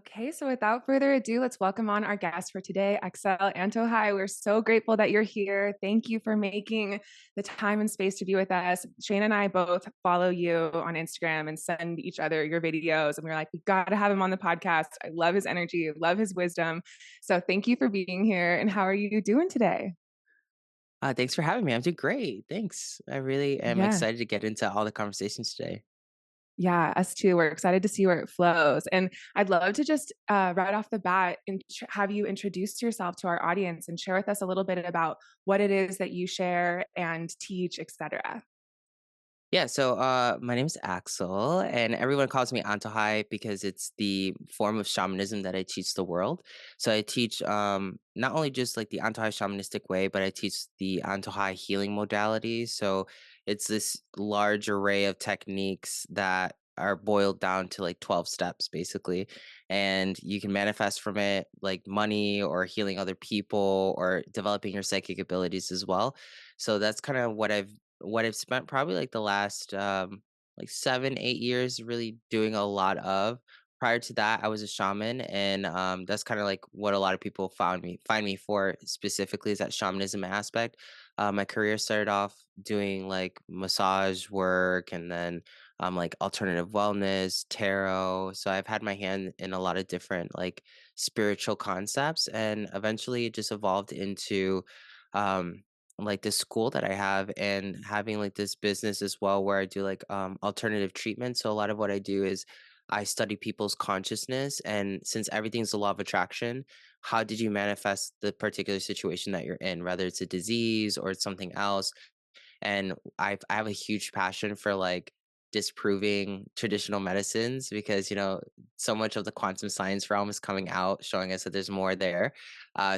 Okay, so without further ado, let's welcome on our guest for today, Axél Antojai. We're so grateful that you're here. Thank you for making the time and space to be with us. Shane and I both follow you on Instagram and send each other your videos. And we are like, we got to have him on the podcast. I love his energy, love his wisdom. So thank you for being here. And how are you doing today? Thanks for having me. I'm doing great. Thanks. I really am Yeah. excited to get into all the conversations today. Yeah, us too. We're excited to see where it flows. And I'd love to just right off the bat have you introduce yourself to our audience and share with us a little bit about what it is that you share and teach, etc. Yeah, so my name is Axel, and everyone calls me Antohai because it's the form of shamanism that I teach the world. So I teach not only just like the Antohai shamanistic way, but I teach the Antohai healing modality. So it's this large array of techniques that are boiled down to like 12 steps basically. And you can manifest from it like money or healing other people or developing your psychic abilities as well. So that's kind of what I've spent probably like the last like 7, 8 years really doing a lot of. Prior to that, I was a shaman, and that's kind of like what a lot of people find me for specifically is that shamanism aspect. My career started off doing like massage work, and then like alternative wellness, tarot. So I've had my hand in a lot of different like spiritual concepts, and eventually it just evolved into um like this school that I have and having like this business as well where I do like alternative treatment. So a lot of what I do is I study people's consciousness, and since everything's the law of attraction, how did you manifest the particular situation that you're in, whether it's a disease or it's something else? And I have a huge passion for like disproving traditional medicines because so much of the quantum science realm is coming out showing us that there's more there.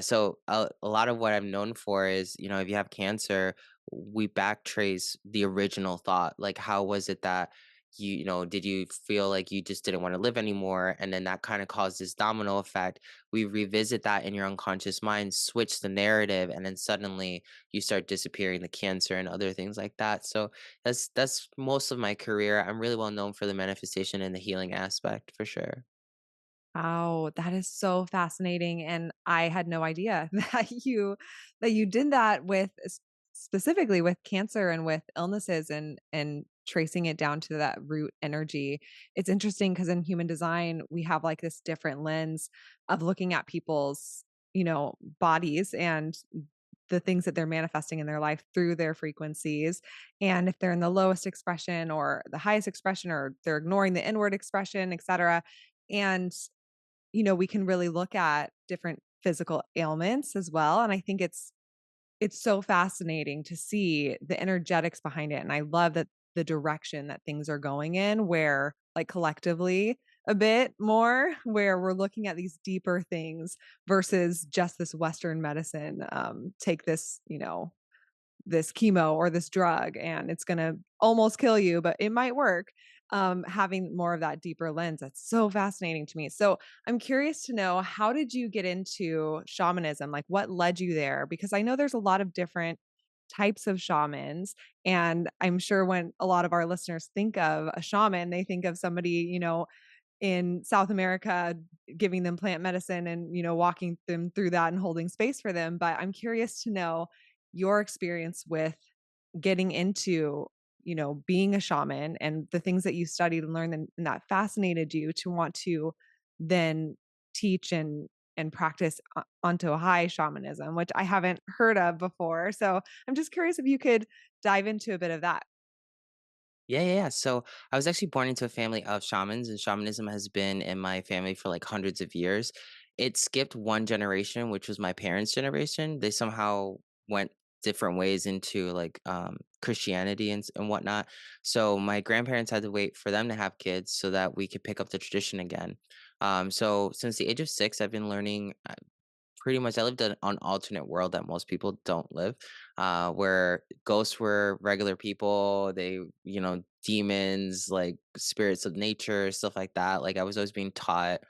So a lot of what I'm known for is if you have cancer, we backtrace the original thought, like how was it that did you feel like you just didn't want to live anymore, and then that kind of caused this domino effect. We revisit that in your unconscious mind, switch the narrative, and then suddenly you start disappearing the cancer and other things like that. So that's most of my career. I'm really well known for the manifestation and the healing aspect for sure. Wow, that is so fascinating, and I had no idea that you did that with specifically with cancer and with illnesses and tracing it down to that root energy. It's interesting because in human design, we have like this different lens of looking at people's, bodies and the things that they're manifesting in their life through their frequencies. And if they're in the lowest expression or the highest expression, or they're ignoring the inward expression, etc. And we can really look at different physical ailments as well, and I think it's so fascinating to see the energetics behind it, and I love that the direction that things are going in where, like, collectively a bit more, where we're looking at these deeper things versus just this Western medicine, take this, this chemo or this drug and it's going to almost kill you, but it might work. Having more of that deeper lens, that's so fascinating to me. So I'm curious to know, how did you get into shamanism? Like, what led you there? Because I know there's a lot of different types of shamans. And I'm sure when a lot of our listeners think of a shaman, they think of somebody, in South America giving them plant medicine and, walking them through that and holding space for them. But I'm curious to know your experience with getting into, being a shaman and the things that you studied and learned and that fascinated you to want to then teach and practice onto a high shamanism, which I haven't heard of before. So I'm just curious if you could dive into a bit of that. Yeah. So I was actually born into a family of shamans, and shamanism has been in my family for like hundreds of years. It skipped one generation, which was my parents' generation. They somehow went different ways into like Christianity and whatnot. So my grandparents had to wait for them to have kids so that we could pick up the tradition again. So since the age of 6, I've been learning. Pretty much, I lived in an alternate world that most people don't live, where ghosts were regular people. They, demons, like spirits of nature, stuff like that. Like I was always being taught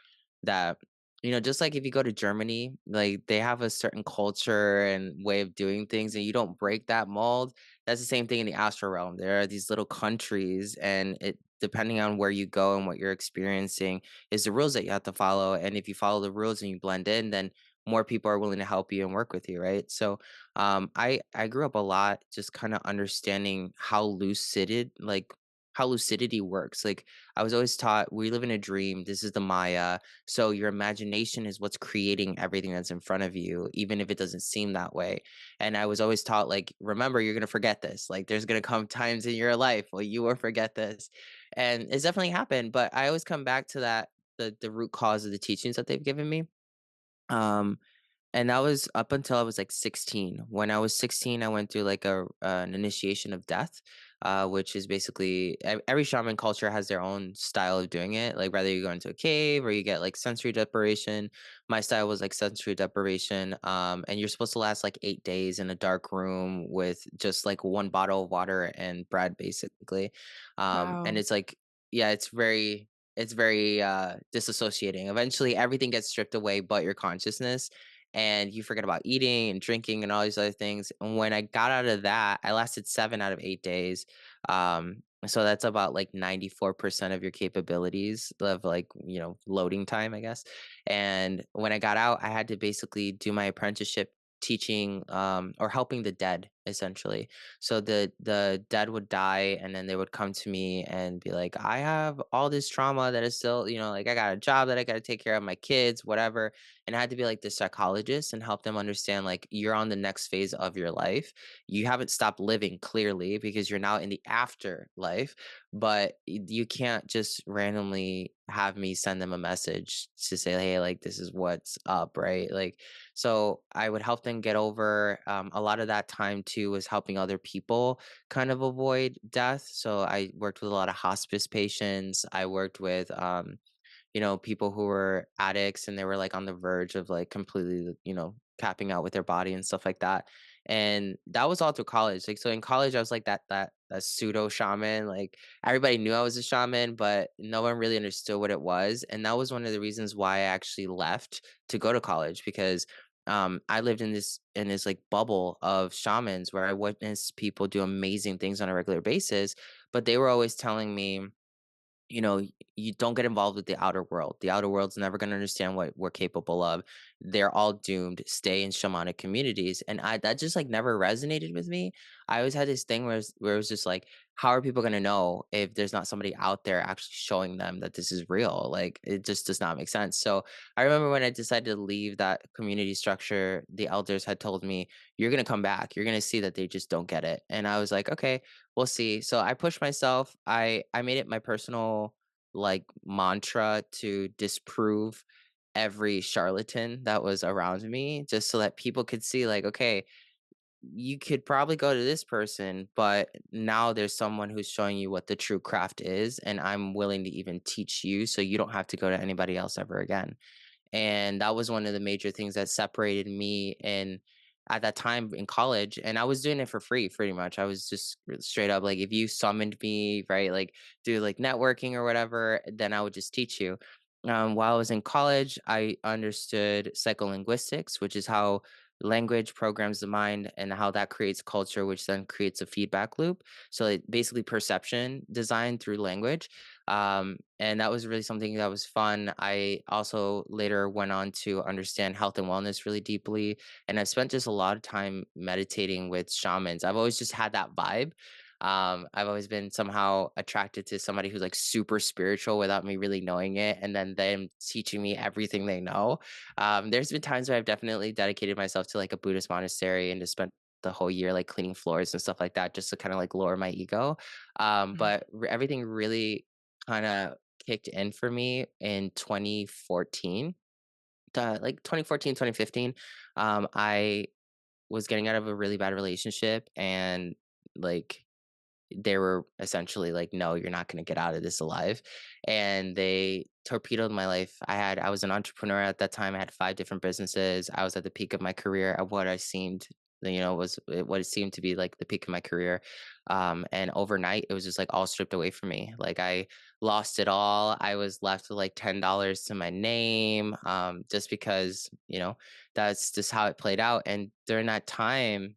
that, just like if you go to Germany, like they have a certain culture and way of doing things, and you don't break that mold. That's the same thing in the astral realm. There are these little countries, and depending on where you go and what you're experiencing is the rules that you have to follow. And if you follow the rules and you blend in, then more people are willing to help you and work with you, right? So I grew up a lot just kind of understanding how lucidity works. Like I was always taught we live in a dream. This is the Maya. So your imagination is what's creating everything that's in front of you, even if it doesn't seem that way. And I was always taught, like, remember, you're gonna forget this. Like there's gonna come times in your life where you will forget this. And it's definitely happened. But I always come back to that the root cause of the teachings that they've given me. Um and that was up until I was like 16. When I was 16, I went through like an initiation of death, which is basically every shaman culture has their own style of doing it. Like whether you go into a cave or you get like sensory deprivation. My style was like sensory deprivation, and you're supposed to last like 8 days in a dark room with just like one bottle of water and bread, basically. And Wow. it's like, yeah, it's very disassociating. Eventually, everything gets stripped away, but your consciousness, and you forget about eating and drinking and all these other things. And when I got out of that, I lasted 7 out of 8 days. So that's about like 94% of your capabilities of like, loading time, I guess. And when I got out, I had to basically do my apprenticeship teaching or helping the dead essentially. So the dead would die and then they would come to me and be like, I have all this trauma that is still, like I got a job that I got to take care of, my kids, whatever. And I had to be like the psychologist and help them understand, like, you're on the next phase of your life. You haven't stopped living clearly because you're now in the afterlife, but you can't just randomly have me send them a message to say, hey, like, this is what's up, right? Like, so I would help them get over. A lot of that time too was helping other people kind of avoid death. So I worked with a lot of hospice patients. I worked with people who were addicts and they were like on the verge of like completely, capping out with their body and stuff like that. And that was all through college. Like so in college I was like that pseudo shaman. Like everybody knew I was a shaman, but no one really understood what it was. And that was one of the reasons why I actually left to go to college because I lived in this like bubble of shamans where I witnessed people do amazing things on a regular basis, but they were always telling me, you don't get involved with the outer world. The outer world's never going to understand what we're capable of. They're all doomed. Stay in shamanic communities, and I that just like never resonated with me. I always had this thing where it was just like, how are people going to know if there's not somebody out there actually showing them that this is real? Like it just does not make sense. So I remember when I decided to leave that community structure, the elders had told me, "You're going to come back. You're going to see that they just don't get it." And I was like, "Okay, we'll see." So I pushed myself. I made it my personal like mantra to disprove every charlatan that was around me just so that people could see, like, okay, you could probably go to this person, but now there's someone who's showing you what the true craft is, and I'm willing to even teach you so you don't have to go to anybody else ever again. And that was one of the major things that separated me in at that time in college, and I was doing it for free pretty much. I was just straight up like, if you summoned me, right, like through like networking or whatever, then I would just teach you. While I was in college, I understood psycholinguistics, which is how language programs the mind and how that creates culture, which then creates a feedback loop. So basically perception design through language. And that was really something that was fun. I also later went on to understand health and wellness really deeply. And I spent just a lot of time meditating with shamans. I've always just had that vibe. I've always been somehow attracted to somebody who's like super spiritual without me really knowing it, and then them teaching me everything they know. There's been times where I've definitely dedicated myself to like a Buddhist monastery and just spent the whole year like cleaning floors and stuff like that just to kind of like lower my ego. But everything really kind of kicked in for me in 2014, like 2014, 2015. I was getting out of a really bad relationship, and like they were essentially like, "No, you're not gonna get out of this alive," and they torpedoed my life. I was an entrepreneur at that time. I had 5 different businesses. I was at the peak of my career at what I seemed, what it seemed to be like the peak of my career. And overnight, it was just like all stripped away from me. Like I lost it all. I was left with like $10 to my name, just because that's just how it played out. And during that time,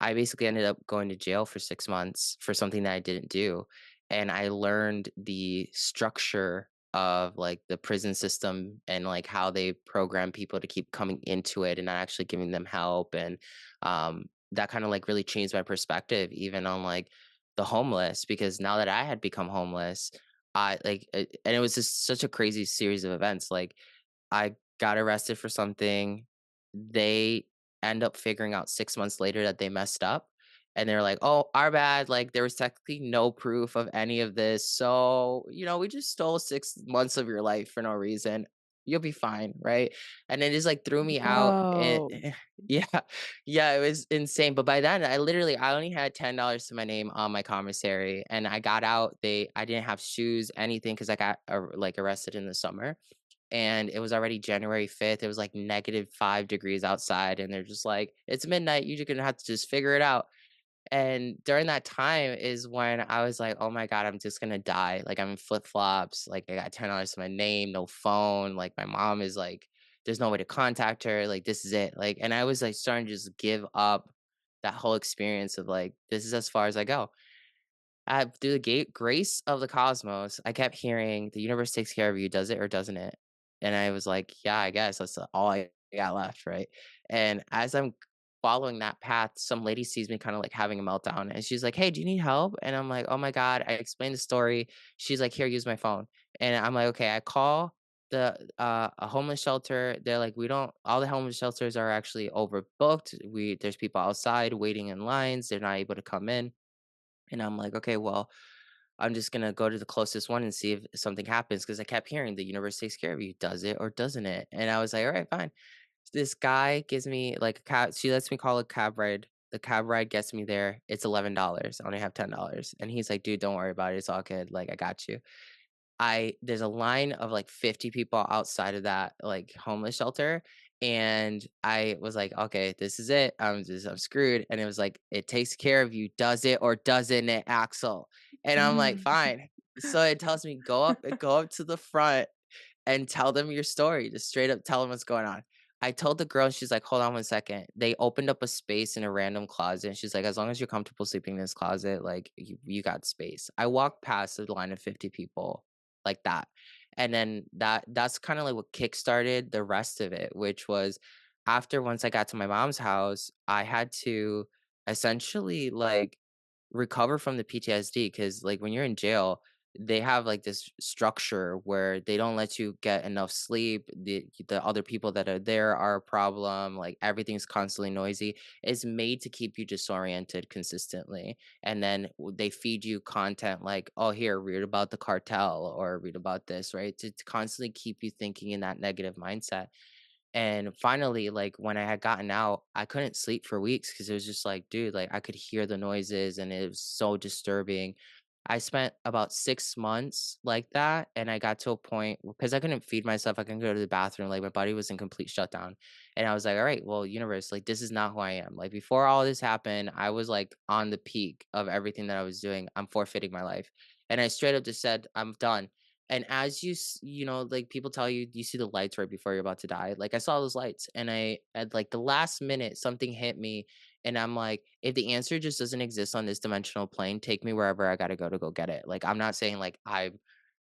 I basically ended up going to jail for 6 months for something that I didn't do. and I learned the structure of like the prison system and like how they program people to keep coming into it and not actually giving them help. And that kind of like really changed my perspective even on like the homeless, because now that I had become homeless, and it was just such a crazy series of events. Like I got arrested for something. They end up figuring out 6 months later that they messed up, and they're like, "Oh, our bad, like, there was technically no proof of any of this, so, we just stole 6 months of your life for no reason. You'll be fine," right? And it just, like, threw me out, and Whoa. yeah, yeah, it was insane, but by then, I only had $10 to my name on my commissary, and I got out, I didn't have shoes, anything, because I got, like, arrested in the summer, and it was already January 5th. It was like -5 degrees outside, and they're just like, "It's midnight. You're just gonna have to just figure it out." And during that time is when I was like, "Oh my god, I'm just gonna die." Like I'm in flip flops. Like I got $10 to my name, no phone. Like my mom is like, there's no way to contact her. Like this is it. Like, and I was like starting to just give up that whole experience of like, this is as far as I go. Through the grace of the cosmos, I kept hearing the universe takes care of you, does it or doesn't it? And I was like, yeah, I guess that's all I got left, right? And as I'm following that path, some lady sees me kind of like having a meltdown, and she's like, "Hey, do you need help?" And I'm like, "Oh my god!" I explained the story. She's like, "Here, use my phone." And I'm like, "Okay." I call a homeless shelter. They're like, "We don't. All the homeless shelters are actually overbooked. There's people outside waiting in lines. They're not able to come in." And I'm like, "Okay, well, I'm just gonna go to the closest one and see if something happens." Because I kept hearing the universe takes care of you. Does it or doesn't it? And I was like, all right, fine. This guy gives me like a cab. She lets me call a cab ride. The cab ride gets me there. It's $11. I only have $10. And he's like, dude, don't worry about it. It's all good. Like, I got you. There's a line of like 50 people outside of that like homeless shelter, and I was like, "Okay, this is it. I'm screwed." And it was like, "It takes care of you. Does it or doesn't it, Axel?" And I'm like, "Fine." So it tells me go up to the front and tell them your story. Just straight up tell them what's going on. I told the girl, she's like, hold on 1 second. They opened up a space in a random closet. And she's like, as long as you're comfortable sleeping in this closet, like you got space. I walked past a line of 50 people like that. And then that's kind of like what kickstarted the rest of it, which was after once I got to my mom's house, I had to essentially like recover from the PTSD, because like when you're in jail, they have like this structure where they don't let you get enough sleep. The other people that are there are a problem. Like everything's constantly noisy. It's made to keep you disoriented consistently. And then they feed you content like, oh, here, read about the cartel or read about this, right? To constantly keep you thinking in that negative mindset. And finally, like when I had gotten out, I couldn't sleep for weeks because it was just like, dude, like I could hear the noises and it was so disturbing. I spent about 6 months like that. And I got to a point because I couldn't feed myself. I couldn't go to the bathroom. Like my body was in complete shutdown. And I was like, all right, well, universe, like this is not who I am. Like before all this happened, I was like on the peak of everything that I was doing. I'm forfeiting my life. And I straight up just said, I'm done. And as like people tell you, you see the lights right before you're about to die. Like I saw those lights, and at like the last minute, something hit me, and I'm like, if the answer just doesn't exist on this dimensional plane, take me wherever I gotta go get it. Like I'm not saying like I'm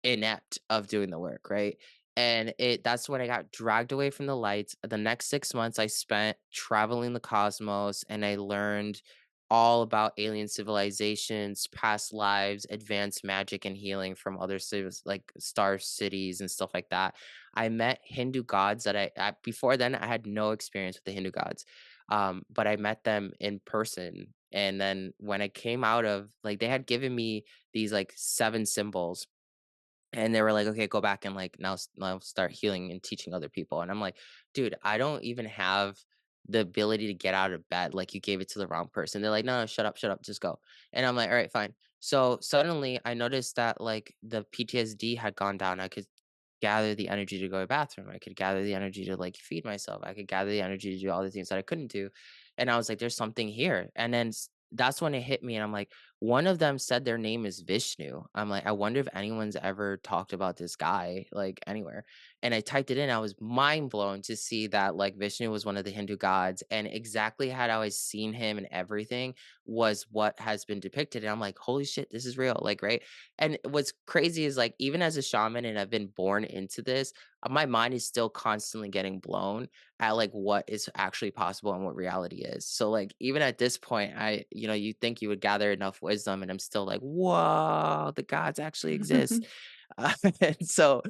inept of doing the work, right? And that's when I got dragged away from the lights. The next 6 months I spent traveling the cosmos, and I learned all about alien civilizations, past lives, advanced magic and healing from other cities like star cities and stuff like that. I met Hindu gods that before then I had no experience with the Hindu gods. But I met them in person. And then when I came out of like they had given me these like 7 symbols, and they were like, "Okay, go back and, like, now start healing and teaching other people." And I'm like, "Dude, I don't even have the ability to get out of bed, like, you gave it to the wrong person." They're like, "No, no, shut up, just go." And I'm like, "Alright, fine." So, suddenly, I noticed that, like, the PTSD had gone down. I could gather the energy to go to the bathroom. I could gather the energy to, like, feed myself. I could gather the energy to do all the things that I couldn't do. And I was like, "There's something here." And then that's when it hit me, and I'm like, one of them said their name is Vishnu. I'm like, I wonder if anyone's ever talked about this guy like anywhere. And I typed it in. I was mind blown to see that like Vishnu was one of the Hindu gods, and exactly how I was seen him and everything was what has been depicted. And I'm like, holy shit, this is real. Like, right. And what's crazy is like, even as a shaman, and I've been born into this, my mind is still constantly getting blown at like what is actually possible and what reality is. So like even at this point, you think you would gather enough wisdom, and I'm still like, whoa, the gods actually exist. And so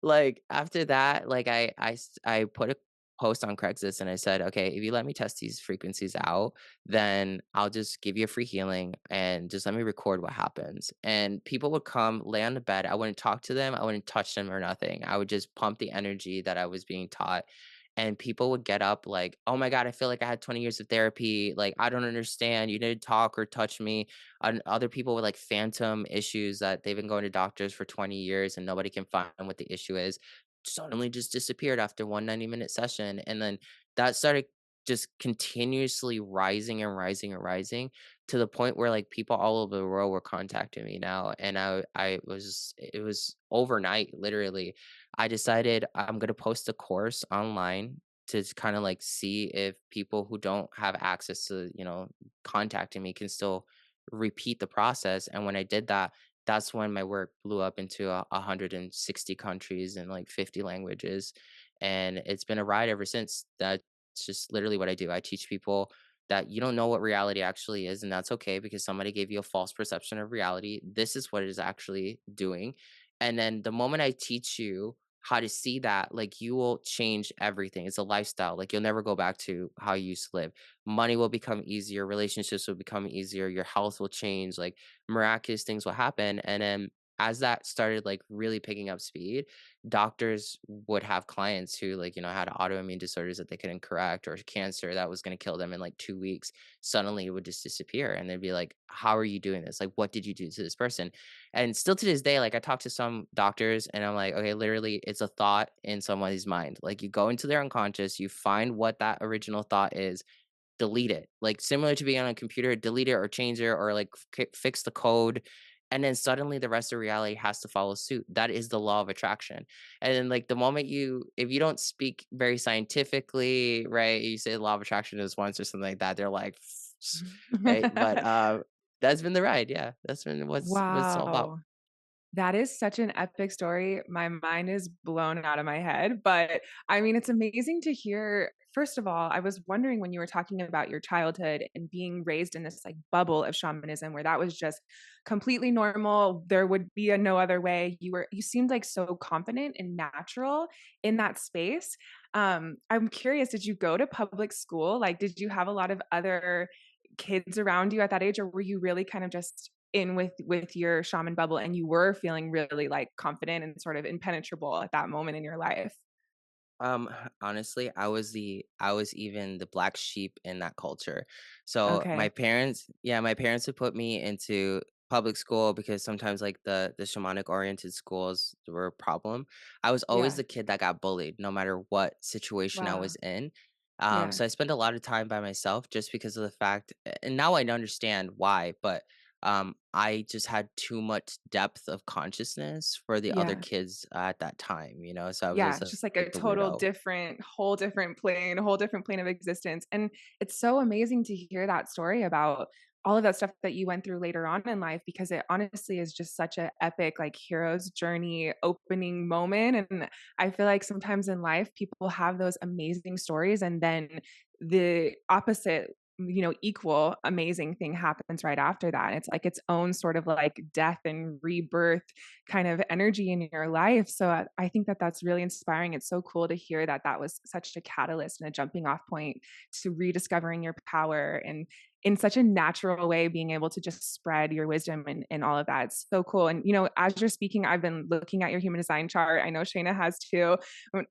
like after that, like I put a post on Craigslist and I said, okay, if you let me test these frequencies out, then I'll just give you a free healing and just let me record what happens. And people would come, lay on the bed. I wouldn't talk to them. I wouldn't touch them or nothing. I would just pump the energy that I was being taught. And people would get up like, oh my God, I feel like I had 20 years of therapy. Like, I don't understand. You didn't talk or touch me. And other people with like phantom issues that they've been going to doctors for 20 years and nobody can find what the issue is, suddenly just disappeared after one 90-minute session. And then that started just continuously rising and rising and rising to the point where like people all over the world were contacting me now. And it was overnight, literally. I decided I'm going to post a course online to kind of like see if people who don't have access to, contacting me can still repeat the process. And when I did that, that's when my work blew up into 160 countries and like 50 languages. And it's been a ride ever since. That's just literally what I do. I teach people that you don't know what reality actually is, and that's okay because somebody gave you a false perception of reality. This is what it is actually doing. And then the moment I teach you how to see that, like you will change everything. It's a lifestyle. Like you'll never go back to how you used to live. Money will become easier, relationships will become easier, your health will change, like miraculous things will happen. And then as that started like really picking up speed, doctors would have clients who like, had autoimmune disorders that they couldn't correct or cancer that was going to kill them in like 2 weeks. Suddenly it would just disappear. And they'd be like, how are you doing this? Like, what did you do to this person? And still to this day, like I talk to some doctors and I'm like, okay, literally it's a thought in somebody's mind. Like you go into their unconscious, you find what that original thought is, delete it. Like similar to being on a computer, delete it or change it or like fix the code. And then suddenly the rest of reality has to follow suit. That is the law of attraction. And then like the moment if you don't speak very scientifically, right, you say the law of attraction is once or something like that, they're like, right. But that's been the ride. Yeah. That's been what it's all about. Wow. That is such an epic story. My mind is blown out of my head, but I mean, it's amazing to hear. First of all, I was wondering when you were talking about your childhood and being raised in this like bubble of shamanism where that was just completely normal. There would be no other way. You seemed like so confident and natural in that space. I'm curious, did you go to public school? Like, did you have a lot of other kids around you at that age, or were you really kind of just in with your shaman bubble and you were feeling really like confident and sort of impenetrable at that moment in your life? Honestly, I was even the black sheep in that culture. So my Okay. parents, yeah, my parents would put me into public school because sometimes like the shamanic oriented schools were a problem. I was always Yeah. the kid that got bullied no matter what situation I Wow. was in. Yeah. So I spent a lot of time by myself just because of the fact, and now I understand why, but I just had too much depth of consciousness for the other Yeah. kids at that time, so I was Yeah, just it's just like a like the total weirdo. different whole different plane of existence, and it's so amazing to hear that story about all of that stuff that you went through later on in life because it honestly is just such a epic, like, hero's journey opening moment, and I feel like sometimes in life, people have those amazing stories, and then the opposite, equal amazing thing happens right after that. It's like its own sort of, like, death and rebirth kind of energy in your life. So I think that that's really inspiring. It's so cool to hear that that was such a catalyst and a jumping off point to rediscovering your power and in such a natural way, being able to just spread your wisdom and all of that. It's so cool. And, as you're speaking, I've been looking at your human design chart. I know Shayna has too.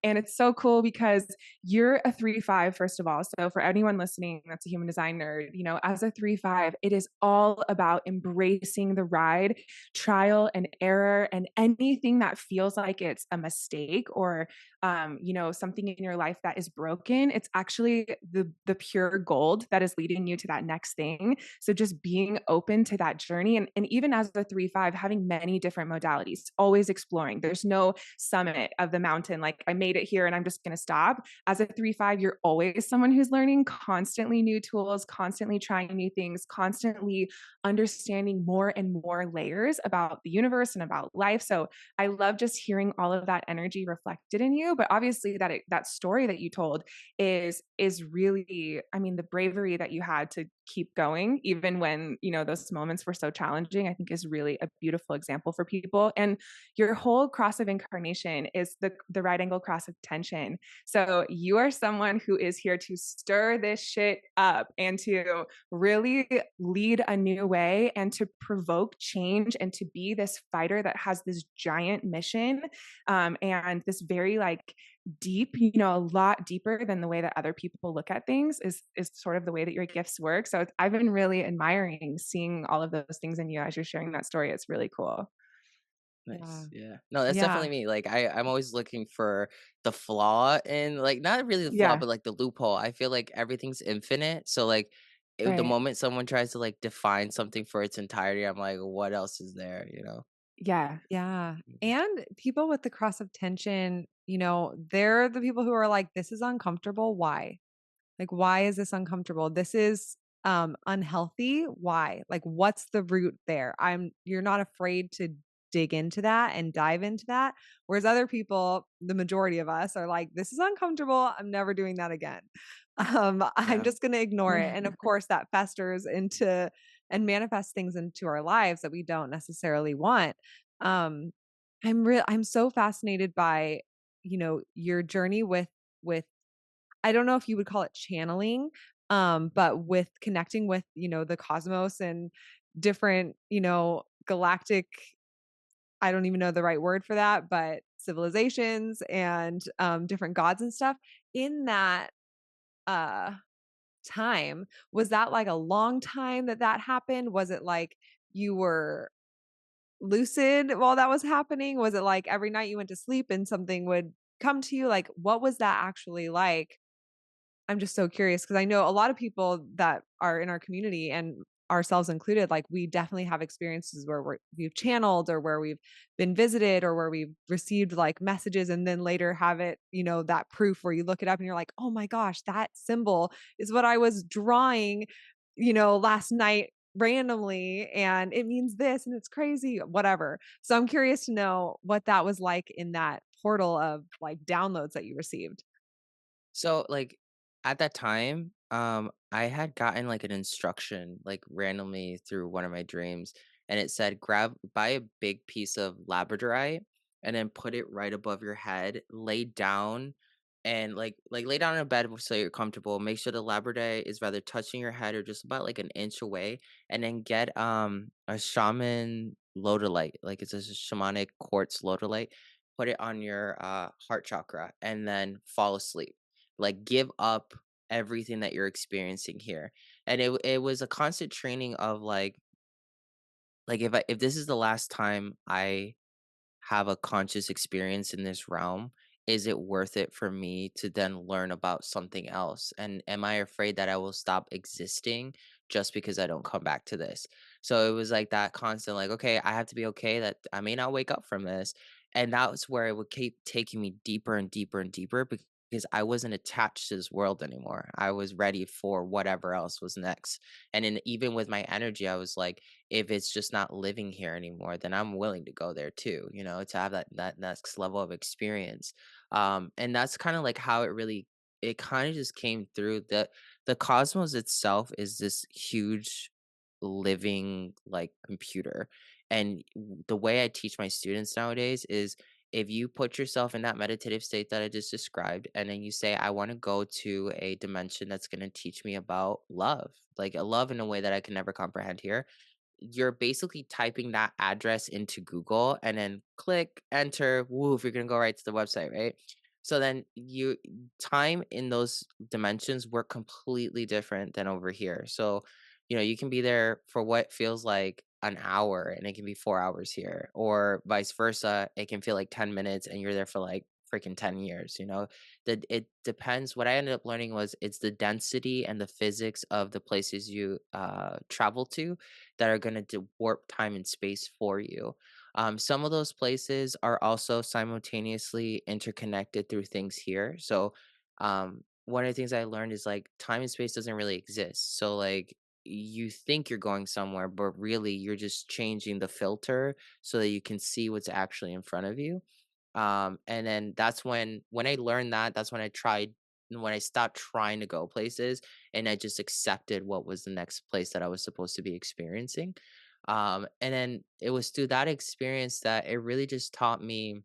And it's so cool because you're a 3-5, first of all. So for anyone listening that's a human design nerd, as a 3-5, it is all about embracing the ride, trial and error, and anything that feels like it's a mistake or you know, something in your life that is broken, it's actually the pure gold that is leading you to that next thing. So just being open to that journey, and even as a 3-5, having many different modalities, always exploring. There's no summit of the mountain, like I made it here and I'm just going to stop. As a 3-5, you're always someone who's learning constantly new tools, constantly trying new things, constantly understanding more and more layers about the universe and about life. So I love just hearing all of that energy reflected in you. But obviously that story that you told is really, I mean, the bravery that you had to keep going even when, you know, those moments were so challenging, I think is really a beautiful example for people. And your whole cross of incarnation is the right angle cross of tension. So you are someone who is here to stir this shit up and to really lead a new way and to provoke change and to be this fighter that has this giant mission, and this very like deep, you know, a lot deeper than the way that other people look at things is sort of the way that your gifts work. So I've been really admiring seeing all of those things in you as you're sharing that story. It's really cool. Yeah. Nice. Yeah. No, that's Yeah. definitely me. Like I'm always looking for the flaw in, like, not really the flaw, Yeah. but like the loophole. I feel like everything's infinite. So like if the Right. moment someone tries to like define something for its entirety, I'm like, what else is there, you know? Yeah. Yeah. Mhm. And people with the cross of tension, you know, they're the people who are like, this is uncomfortable. Why? Like, why is this uncomfortable? This is unhealthy. Why? Like, what's the root there? You're not afraid to dig into that and dive into that. Whereas other people, the majority of us are like, this is uncomfortable. I'm never doing that again. I'm Yeah. just gonna ignore it. And of course that festers into and manifests things into our lives that we don't necessarily want. Um, I'm so fascinated by, you know, your journey with I don't know if you would call it channeling, but with connecting with, you know, the cosmos and different, you know, galactic, I don't even know the right word for that, but civilizations and different gods and stuff. In that uh time, was that like a long time that that happened? Was it like you were lucid while that was happening? Was it like every night you went to sleep and something would come to you? Like, what was that actually like? I'm just so curious because I know a lot of people that are in our community and ourselves included, like we definitely have experiences where we've channeled or where we've been visited or where we've received like messages and then later have it, you know, that proof where you look it up and you're like, oh my gosh, that symbol is what I was drawing, you know, last night randomly and it means this and it's crazy, whatever. So I'm curious to know what that was like in that portal of like downloads that you received. So like at that time, I had gotten like an instruction like randomly through one of my dreams, and it said buy a big piece of labradorite and then put it right above your head, lay down and like lay down in a bed so you're comfortable. Make sure the labradorite is rather touching your head or just about like an inch away, and then get a shaman lodolite, like it's a shamanic quartz lodolite. Put it on your heart chakra and then fall asleep, like, give up everything that you're experiencing here. And it was a constant training of, like, if this is the last time I have a conscious experience in this realm, is it worth it for me to then learn about something else? And am I afraid that I will stop existing just because I don't come back to this? So it was like that constant, like, okay, I have to be okay that I may not wake up from this. And that was where it would keep taking me deeper and deeper and deeper because I wasn't attached to this world anymore. I was ready for whatever else was next. And then even with my energy, I was like, if it's just not living here anymore, then I'm willing to go there too, you know, to have that next level of experience. And that's kind of like how it kind of just came through. The cosmos itself is this huge living like computer. And the way I teach my students nowadays is, if you put yourself in that meditative state that I just described, and then you say, I want to go to a dimension that's going to teach me about love, like a love in a way that I can never comprehend here, you're basically typing that address into Google and then click enter. Woof, you're gonna go right to the website, right? So then time in those dimensions work completely different than over here. So, you know, you can be there for what feels like an hour and it can be 4 hours here, or vice versa. It can feel like 10 minutes and you're there for like freaking 10 years, you know? That it depends. What I ended up learning was it's the density and the physics of the places you travel to that are going to warp time and space for you. Some of those places are also simultaneously interconnected through things here. So, one of the things I learned is like time and space doesn't really exist. So, like, you think you're going somewhere, but really you're just changing the filter so that you can see what's actually in front of you. And then that's when I learned that, that's when I tried when I stopped trying to go places and I just accepted what was the next place that I was supposed to be experiencing. And then it was through that experience that it really just taught me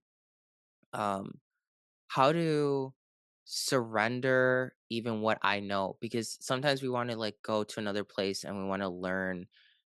um how to surrender even what I know, because sometimes we want to like go to another place and we want to learn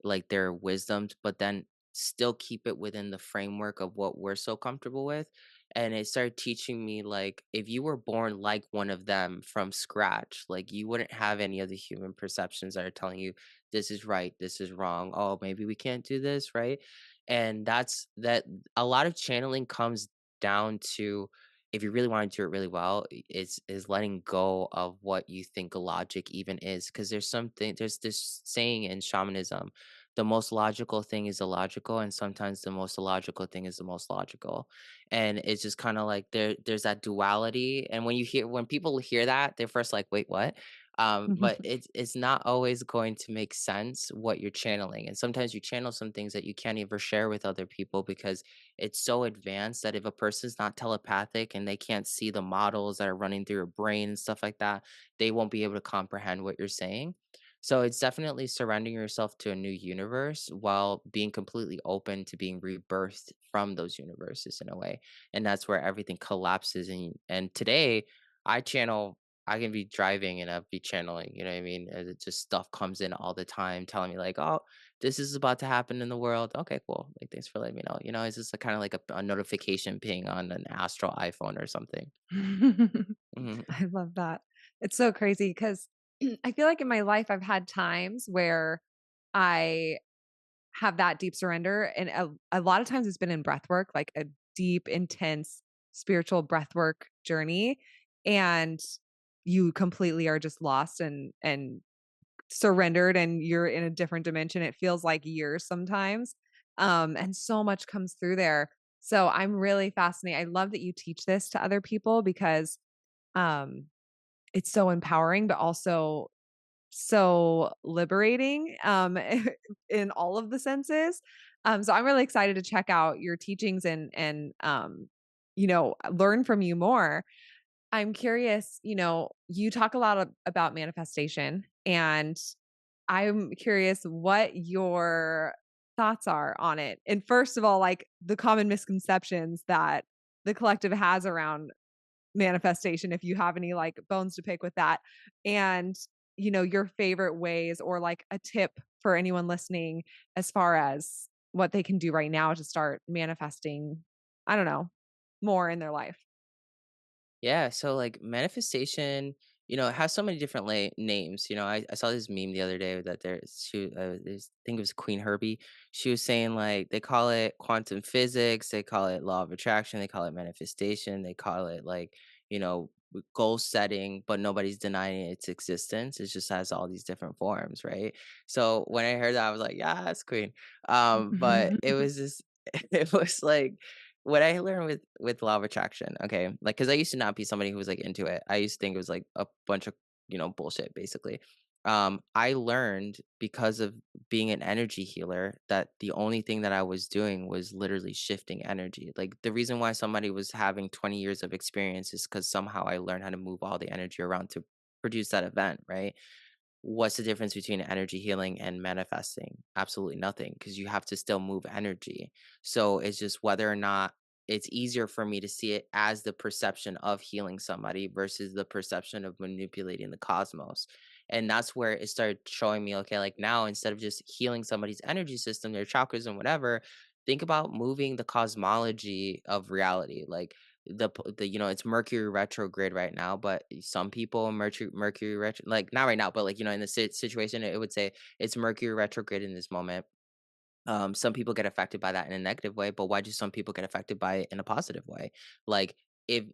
like their wisdoms, but then still keep it within the framework of what we're so comfortable with. And it started teaching me like if you were born like one of them from scratch, like you wouldn't have any of the human perceptions that are telling you this is right, this is wrong. Oh, maybe we can't do this, right? And that's that a lot of channeling comes down to if you really wanna do it really well, is letting go of what you think logic even is. Because there's this saying in shamanism, "The most logical thing is illogical, and sometimes the most illogical thing is the most logical." And it's just kinda like there's that duality, and when people hear that, they're first like, "Wait, what?" But it's not always going to make sense what you're channeling, and sometimes you channel some things that you can't even share with other people because it's so advanced that if a person's not telepathic and they can't see the models that are running through your brain and stuff like that, they won't be able to comprehend what you're saying. So it's definitely surrendering yourself to a new universe while being completely open to being rebirthed from those universes in a way. And that's where everything collapses. And today I channel I can be driving and I'll be channeling, you know what I mean? And it just stuff comes in all the time telling me like, oh, this is about to happen in the world. Okay, cool. Like, thanks for letting me know. You know, it's just kind of like a notification ping on an Astral iPhone or something. Hmm. I love that. It's so crazy because I feel like in my life, I've had times where I have that deep surrender, and a lot of times it's been in breath work, like a deep, intense spiritual breath work journey, and you completely are just lost and surrendered, and you're in a different dimension. It feels like years sometimes, and so much comes through there. So I'm really fascinated. I love that you teach this to other people because um, it's so empowering, but also so liberating, in all of the senses. So I'm really excited to check out your teachings and learn from you more. I'm curious, you talk a lot about manifestation, and I'm curious what your thoughts are on it. And first of all, like the common misconceptions that the collective has around manifestation, if you have any like bones to pick with that. And, your favorite ways or like a tip for anyone listening as far as what they can do right now to start manifesting, I don't know, more in their life. Yeah, so like manifestation, it has so many different names. I saw this meme the other day that I think it was Queen Herbie. She was saying like they call it quantum physics, they call it law of attraction, they call it manifestation, they call it like goal setting, but nobody's denying its existence. It just has all these different forms, right? So when I heard that, I was like, yeah, that's Queen. But it was just it was like what I learned with law of attraction, okay, like, because I used to not be somebody who was, like, into it. I used to think it was, like, a bunch of, bullshit, basically. I learned because of being an energy healer that the only thing that I was doing was literally shifting energy. Like, the reason why somebody was having 20 years of experience is because somehow I learned how to move all the energy around to produce that event, right? What's the difference between energy healing and manifesting? Absolutely nothing, because you have to still move energy. So it's just whether or not it's easier for me to see it as the perception of healing somebody versus the perception of manipulating the cosmos. And that's where it started showing me, okay, like now instead of just healing somebody's energy system, their chakras and whatever, think about moving the cosmology of reality. Like it's Mercury retrograde right now, but some people Mercury retro, like not right now, but like in the situation it would say it's Mercury retrograde in this moment. Some people get affected by that in a negative way, but why do some people get affected by it in a positive way? Like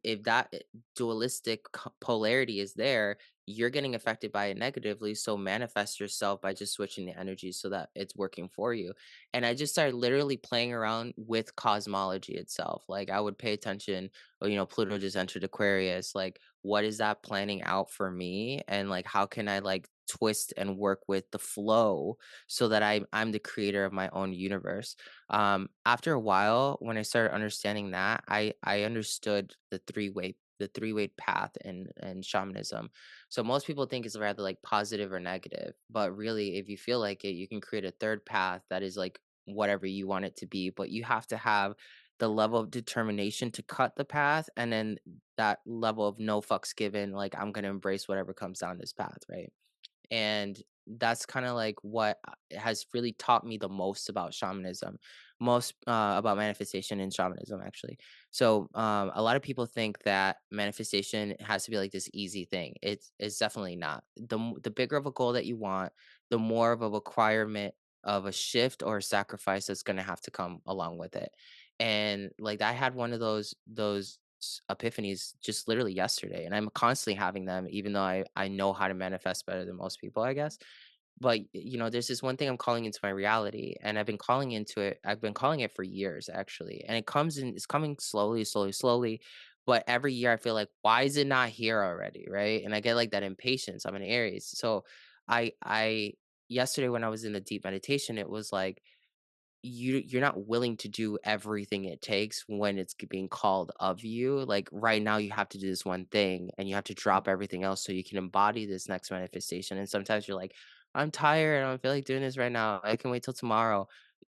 if that dualistic polarity is there, you're getting affected by it negatively. So manifest yourself by just switching the energy so that it's working for you. And I just started literally playing around with cosmology itself. Like I would pay attention, or Pluto just entered Aquarius. Like, what is that planning out for me? And like, how can I like twist and work with the flow so that I'm the creator of my own universe. After a while, when I started understanding that, I understood the three-way path in shamanism. So most people think it's rather like positive or negative, but really, if you feel like it, you can create a third path that is like whatever you want it to be. But you have to have the level of determination to cut the path, and then that level of no fucks given. Like I'm gonna embrace whatever comes down this path, right? And that's kind of like what has really taught me the most about shamanism, most about manifestation in shamanism actually. So a lot of people think that manifestation has to be like this easy thing. It's definitely not. The bigger of a goal that you want, the more of a requirement of a shift or a sacrifice that's going to have to come along with it. And like I had one of those epiphanies just literally yesterday, and I'm constantly having them even though I know how to manifest better than most people, I guess. But there's this one thing I'm calling into my reality, and I've been calling it for years actually, and it's coming slowly, slowly, slowly. But every year I feel like, why is it not here already, right? And I get like that impatience. I'm an Aries, so I yesterday when I was in a deep meditation, it was like you're not willing to do everything it takes when it's being called of you. Like right now you have to do this one thing and you have to drop everything else so you can embody this next manifestation. And sometimes you're like, I'm tired, I don't feel like doing this right now, I can wait till tomorrow.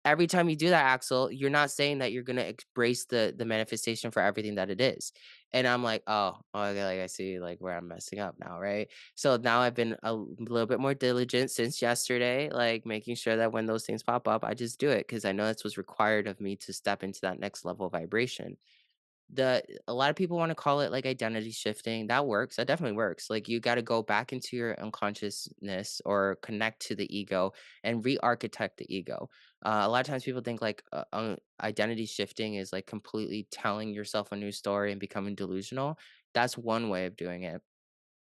Every time you do that, Axel, you're not saying that you're gonna embrace the manifestation for everything that it is. And I'm like, oh, okay, like I see like where I'm messing up now, right? So now I've been a little bit more diligent since yesterday, like making sure that when those things pop up, I just do it because I know that's what's required of me to step into that next level of vibration. A lot of people want to call it like identity shifting. That works. That definitely works. Like you got to go back into your unconsciousness or connect to the ego and re-architect the ego. A lot of times people think like identity shifting is like completely telling yourself a new story and becoming delusional. That's one way of doing it,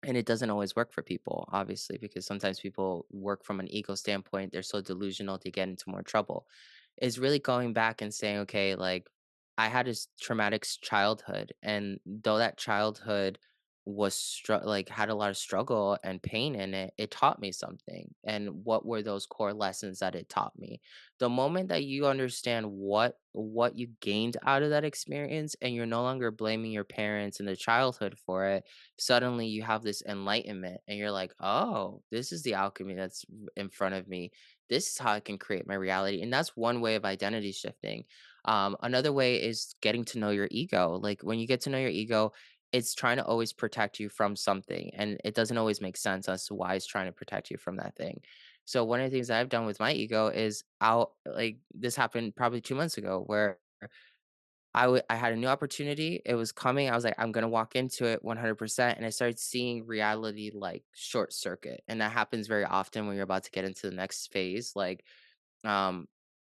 and it doesn't always work for people, obviously, because sometimes people work from an ego standpoint. They're so delusional they get into more trouble. Is really going back and saying, okay, like I had this traumatic childhood, and though that childhood was like had a lot of struggle and pain in it, it taught me something. And what were those core lessons that it taught me? The moment that you understand what you gained out of that experience, and you're no longer blaming your parents and the childhood for it, suddenly you have this enlightenment and you're like, oh, this is the alchemy that's in front of me. This is how I can create my reality. And that's one way of identity shifting. Another way is getting to know your ego. Like when you get to know your ego, it's trying to always protect you from something. And it doesn't always make sense as to why it's trying to protect you from that thing. So one of the things that I've done with my ego is like this happened probably 2 months ago where I had a new opportunity, it was coming, I was like, "I'm gonna walk into it 100%," and I started seeing reality, like, short circuit, and that happens very often when you're about to get into the next phase, like, um,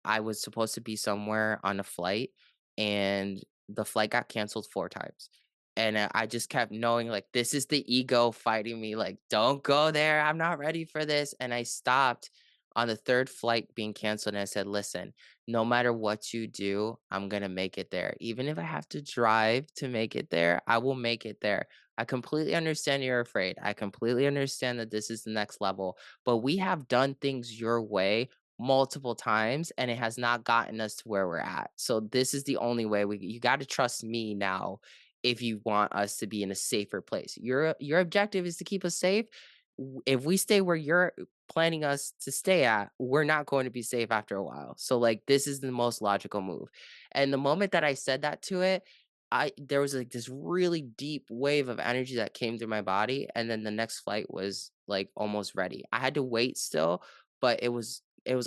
I was supposed to be somewhere on a flight, and the flight got canceled 4 times. And I just kept knowing, like, this is the ego fighting me, like, "Don't go there, I'm not ready for this." And I stopped on the 3rd flight being canceled, and I said, "Listen, no matter what you do, I'm gonna make it there. Even if I have to drive to make it there, I will make it there. I completely understand you're afraid. I completely understand that this is the next level, but we have done things your way multiple times and it has not gotten us to where we're at. So this is the only way you got to trust me now if you want us to be in a safer place. Your objective is to keep us safe. If we stay where you're planning us to stay at, we're not going to be safe after a while. So like this is the most logical move." And the moment that I said that to it, I there was like this really deep wave of energy that came through my body, and then the next flight was like almost ready. I had to wait still, but it was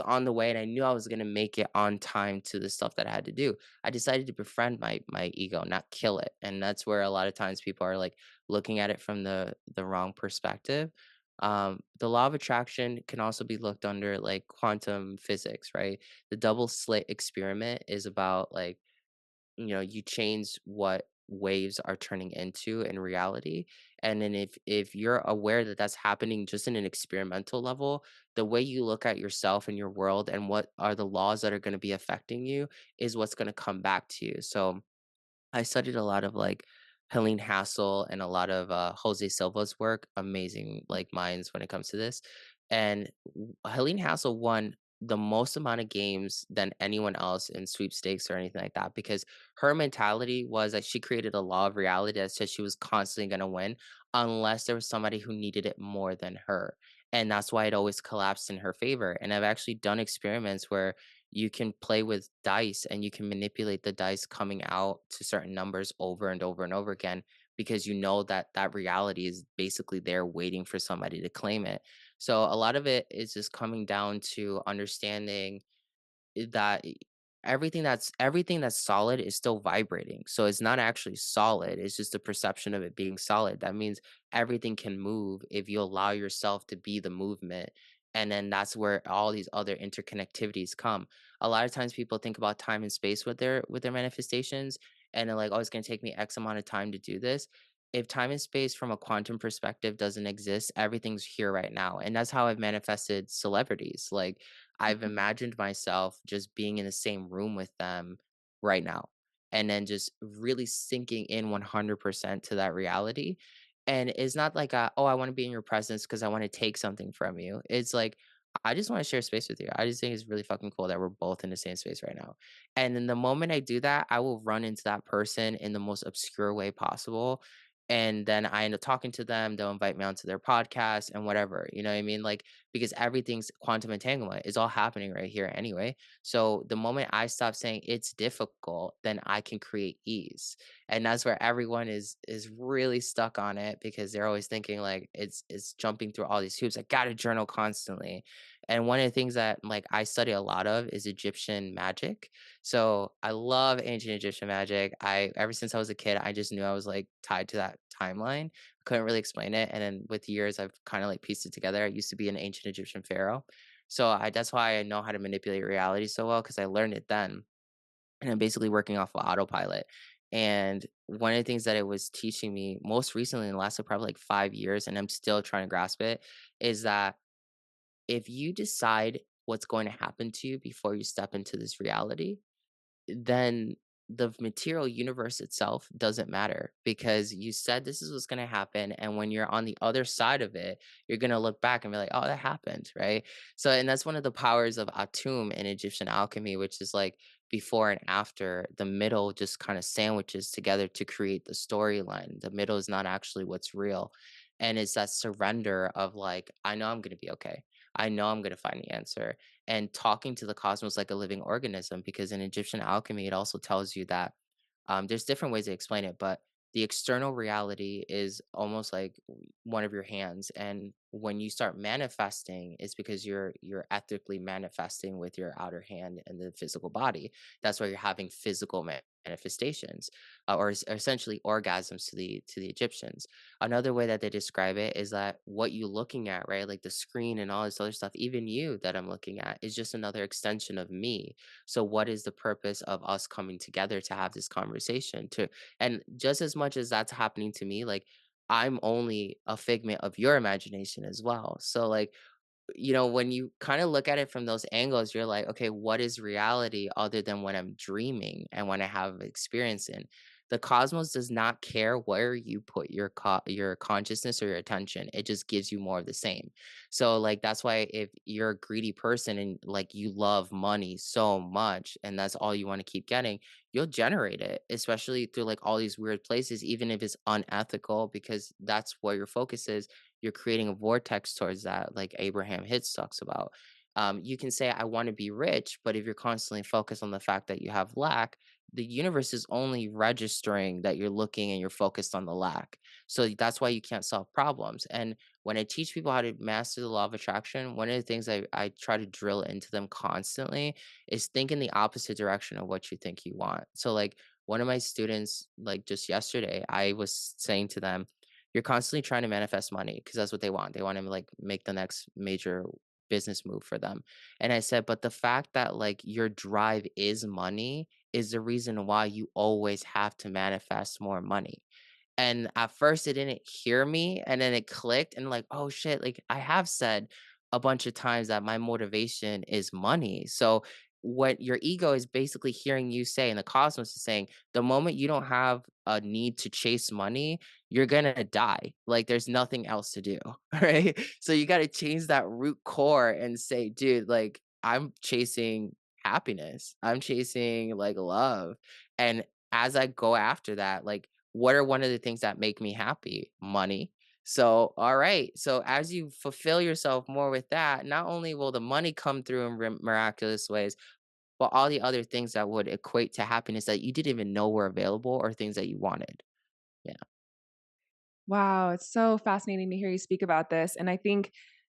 on the way, and I knew I was gonna make it on time to the stuff that I had to do. I decided to befriend my ego, not kill it. And that's where a lot of times people are like looking at it from the wrong perspective. The law of attraction can also be looked under like quantum physics, right? The double slit experiment is about like, you change waves are turning into in reality. And then if you're aware that that's happening just in an experimental level, the way you look at yourself and your world and what are the laws that are going to be affecting you is what's going to come back to you. So I studied a lot of like Helene Hassel and a lot of Jose Silva's work, amazing like minds when it comes to this. And Helene Hassel won the most amount of games than anyone else in sweepstakes or anything like that because her mentality was that she created a law of reality that said she was constantly going to win unless there was somebody who needed it more than her. And that's why it always collapsed in her favor. And I've actually done experiments where you can play with dice and you can manipulate the dice coming out to certain numbers over and over and over again because you know that that reality is basically there waiting for somebody to claim it. So a lot of it is just coming down to understanding that everything that's solid is still vibrating. So it's not actually solid. It's just a perception of it being solid. That means everything can move if you allow yourself to be the movement. And then that's where all these other interconnectivities come. A lot of times people think about time and space with their manifestations and they're like, oh, it's gonna take me X amount of time to do this. If time and space from a quantum perspective doesn't exist, everything's here right now. And that's how I've manifested celebrities. Like I've Mhm. imagined myself just being in the same room with them right now and then just really sinking in 100% to that reality. And it's not like, oh, I want to be in your presence because I want to take something from you. It's like, I just want to share space with you. I just think it's really fucking cool that we're both in the same space right now. And then the moment I do that, I will run into that person in the most obscure way possible. And then I end up talking to them. They'll invite me onto their podcast and whatever. You know what I mean? Like, because everything's quantum entanglement is all happening right here anyway. So the moment I stop saying it's difficult, then I can create ease. And that's where everyone is really stuck on it because they're always thinking like it's jumping through all these hoops. I gotta journal constantly. And one of the things that like I study a lot of is Egyptian magic. So I love ancient Egyptian magic. I ever since I was a kid, I just knew I was like tied to that timeline. Couldn't really explain it, and then with years, I've kind of like pieced it together. I used to be an ancient Egyptian pharaoh, so that's why I know how to manipulate reality so well because I learned it then, and I'm basically working off of autopilot. And one of the things that it was teaching me most recently in the last probably like 5 years, and I'm still trying to grasp it, is that if you decide what's going to happen to you before you step into this reality, then the material universe itself doesn't matter because you said this is what's going to happen. And when you're on the other side of it, you're going to look back and be like, oh, that happened. Right. So, and that's one of the powers of Atum in Egyptian alchemy, which is like before and after the middle just kind of sandwiches together to create the storyline. The middle is not actually what's real. And it's that surrender of like, I know I'm going to be okay. I know I'm going to find the answer and talking to the cosmos like a living organism because in Egyptian alchemy it also tells you that there's different ways to explain it, but the external reality is almost like one of your hands, and when you start manifesting, it's because you're ethically manifesting with your outer hand and the physical body. That's why you're having physical manifestations, or essentially orgasms to the Egyptians. Another way that they describe it is that what you're looking at, right, like the screen and all this other stuff, even you that I'm looking at, is just another extension of me. So what is the purpose of us coming together to have this conversation? And just as much as that's happening to me, like I'm only a figment of your imagination as well. So like when you kind of look at it from those angles, you're like, okay, what is reality other than when I'm dreaming and when I have experience in? The cosmos does not care where you put your consciousness or your attention. It just gives you more of the same. So like that's why if you're a greedy person and like you love money so much and that's all you want to keep getting, you'll generate it, especially through like all these weird places, even if it's unethical, because that's where your focus is. You're creating a vortex towards that, like Abraham Hicks talks about. You can say, I want to be rich, but if you're constantly focused on the fact that you have lack, the universe is only registering that you're looking and you're focused on the lack. So that's why you can't solve problems. And when I teach people how to master the law of attraction, one of the things I try to drill into them constantly is think in the opposite direction of what you think you want. So, like, one of my students, like just yesterday, I was saying to them, you're constantly trying to manifest money because that's what they want. They want to like make the next major business move for them. And I said, but the fact that like your drive is money is the reason why you always have to manifest more money. And at first it didn't hear me, and then it clicked and like, "Oh shit, like I have said a bunch of times that my motivation is money." So what your ego is basically hearing you say and the cosmos is saying, the moment you don't have a need to chase money, you're going to die. Like there's nothing else to do, right? So you got to change that root core and say, "Dude, like I'm chasing happiness. I'm chasing like love." And as I go after that, like what are one of the things that make me happy? Money. So, all right. So, as you fulfill yourself more with that, not only will the money come through in miraculous ways, but all the other things that would equate to happiness that you didn't even know were available or things that you wanted. Yeah. Wow, it's so fascinating to hear you speak about this. And I think,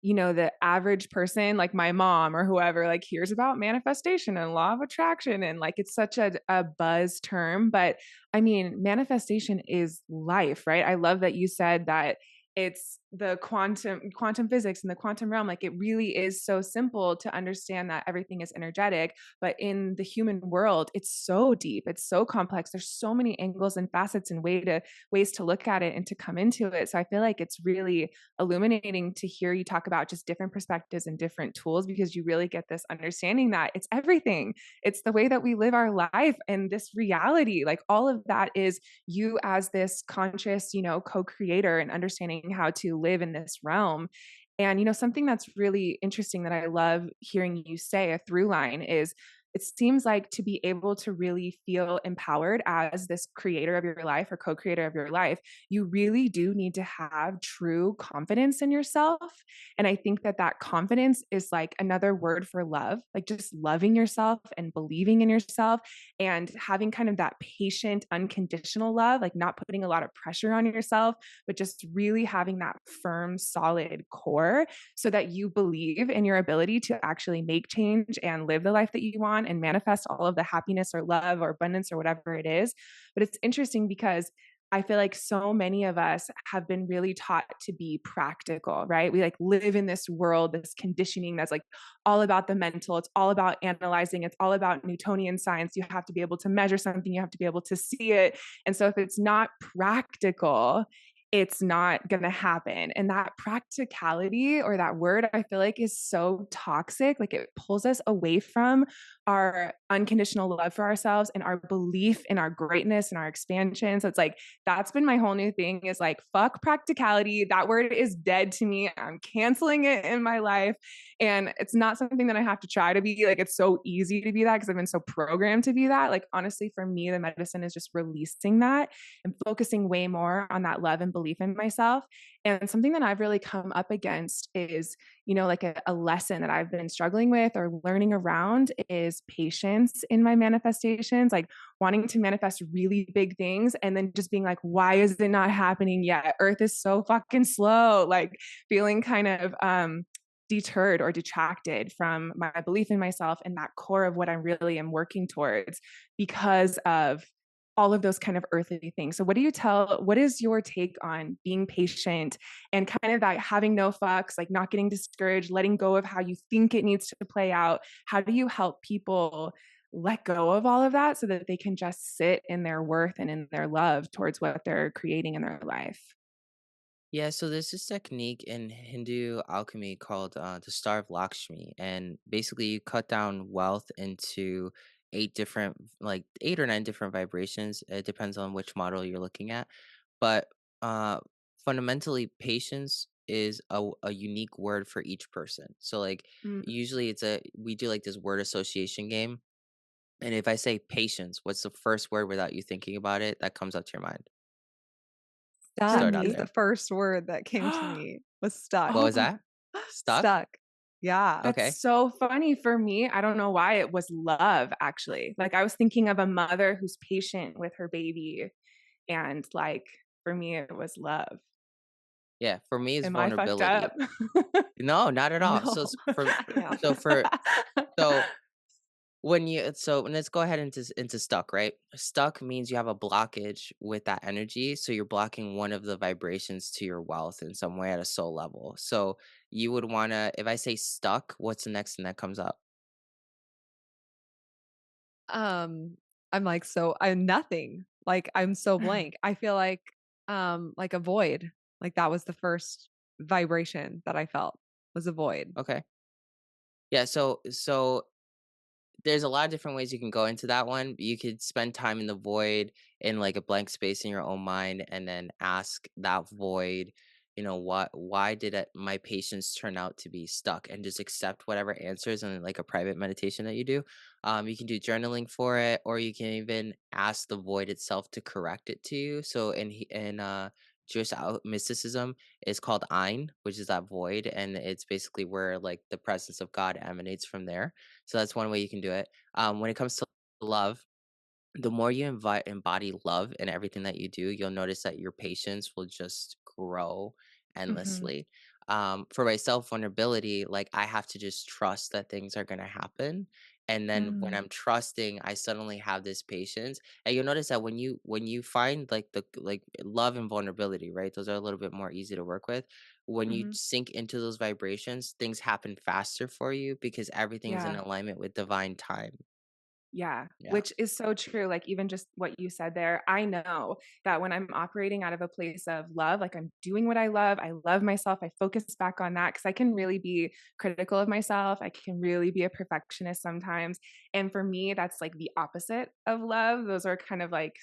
the average person, like my mom or whoever, like hears about manifestation and law of attraction. And like it's such a buzz term. But I mean, manifestation is life, right? I love that you said that it's the quantum physics and the quantum realm. Like it really is so simple to understand that everything is energetic. But in the human world, it's so deep, it's so complex. There's so many angles and facets and ways to look at it and to come into it. So I feel like it's really illuminating to hear you talk about just different perspectives and different tools, because you really get this understanding that it's everything. It's the way that we live our life and this reality. Like all of that is you as this conscious, co-creator and understanding how to live in this realm. And something that's really interesting that I love hearing you say, a through line, is it seems like to be able to really feel empowered as this creator of your life or co-creator of your life, you really do need to have true confidence in yourself. And I think that that confidence is like another word for love, like just loving yourself and believing in yourself and having kind of that patient, unconditional love, like not putting a lot of pressure on yourself, but just really having that firm, solid core so that you believe in your ability to actually make change and live the life that you want and manifest all of the happiness or love or abundance or whatever it is. But it's interesting because I feel like so many of us have been really taught to be practical, right? We like live in this world, this conditioning that's like all about the mental. It's all about analyzing. It's all about Newtonian science. You have to be able to measure something. You have to be able to see it. And so if it's not practical, it's not going to happen. And that practicality, or that word, I feel like is so toxic. Like it pulls us away from our unconditional love for ourselves and our belief in our greatness and our expansion. So it's like, that's been my whole new thing, is like, fuck practicality. That word is dead to me. I'm canceling it in my life. And it's not something that I have to try to be. Like, it's so easy to be that because I've been so programmed to be that. Like, honestly, for me, the medicine is just releasing that and focusing way more on that love and belief in myself. And something that I've really come up against is, like a lesson that I've been struggling with or learning around is patience in my manifestations, like wanting to manifest really big things and then just being like, why is it not happening yet? Earth is so fucking slow. Like feeling kind of, deterred or detracted from my belief in myself and that core of what I really am working towards because of all of those kind of earthly things. So what is your take on being patient and kind of that having no fucks, like not getting discouraged, letting go of how you think it needs to play out? How do you help people let go of all of that so that they can just sit in their worth and in their love towards what they're creating in their life? Yeah, so there's this technique in Hindu alchemy called the Star of Lakshmi, and basically you cut down wealth into like 8 or 9 different vibrations. It depends on which model you're looking at, but uh, fundamentally, patience is a unique word for each person. So, like, Mm. usually we do like this word association game, and if I say patience, what's the first word without you thinking about it that comes up to your mind? For Stuck Start out is me, the there. first word that came to me, was stuck. What oh was my that? Stuck? Stuck. Yeah. Okay. That's so funny for me. I don't know why it was love, actually. Like I was thinking of a mother who's patient with her baby, and like for me it was love. Yeah, for me, it's Am I fucked up? vulnerability. No, not at all. No, I am. So for so when let's go ahead into stuck, right? Stuck means you have a blockage with that energy, so you're blocking one of the vibrations to your wealth in some way at a soul level. So you would wanna, if I say stuck, what's the next thing that comes up? Um, I'm nothing. Like, I'm so blank. I feel like a void. Like, that was the first vibration that I felt, was a void. Okay. Yeah, so there's a lot of different ways you can go into that one. You could spend time in the void, in like a blank space in your own mind, and then ask that void, what why did my patients turn out to be stuck, and just accept whatever answers in like a private meditation that you do. You can do journaling for it, or you can even ask the void itself to correct it to you. So in Jewish mysticism, it's called Ein, which is that void, and it's basically where like the presence of God emanates from there. So that's one way you can do it. When it comes to love, the more you embody love in everything that you do, you'll notice that your patience will just grow Mhm. endlessly. For myself, vulnerability, like I have to just trust that things are gonna happen. And then when Mm. I'm trusting, I suddenly have this patience. And you'll notice that when you find like the like love and vulnerability, right? Those are a little bit more easy to work with. When you Mhm. sink into those vibrations, things happen faster for you because everything's in Yeah. alignment with divine time. Yeah, Yeah. which is so true, like, even just what you said there, I know that when I'm operating out of a place of love, like, I'm doing what I love myself, I focus back on that because I can really be critical of myself, I can really be a perfectionist sometimes, and for me, that's, like, the opposite of love, those are kind of, like,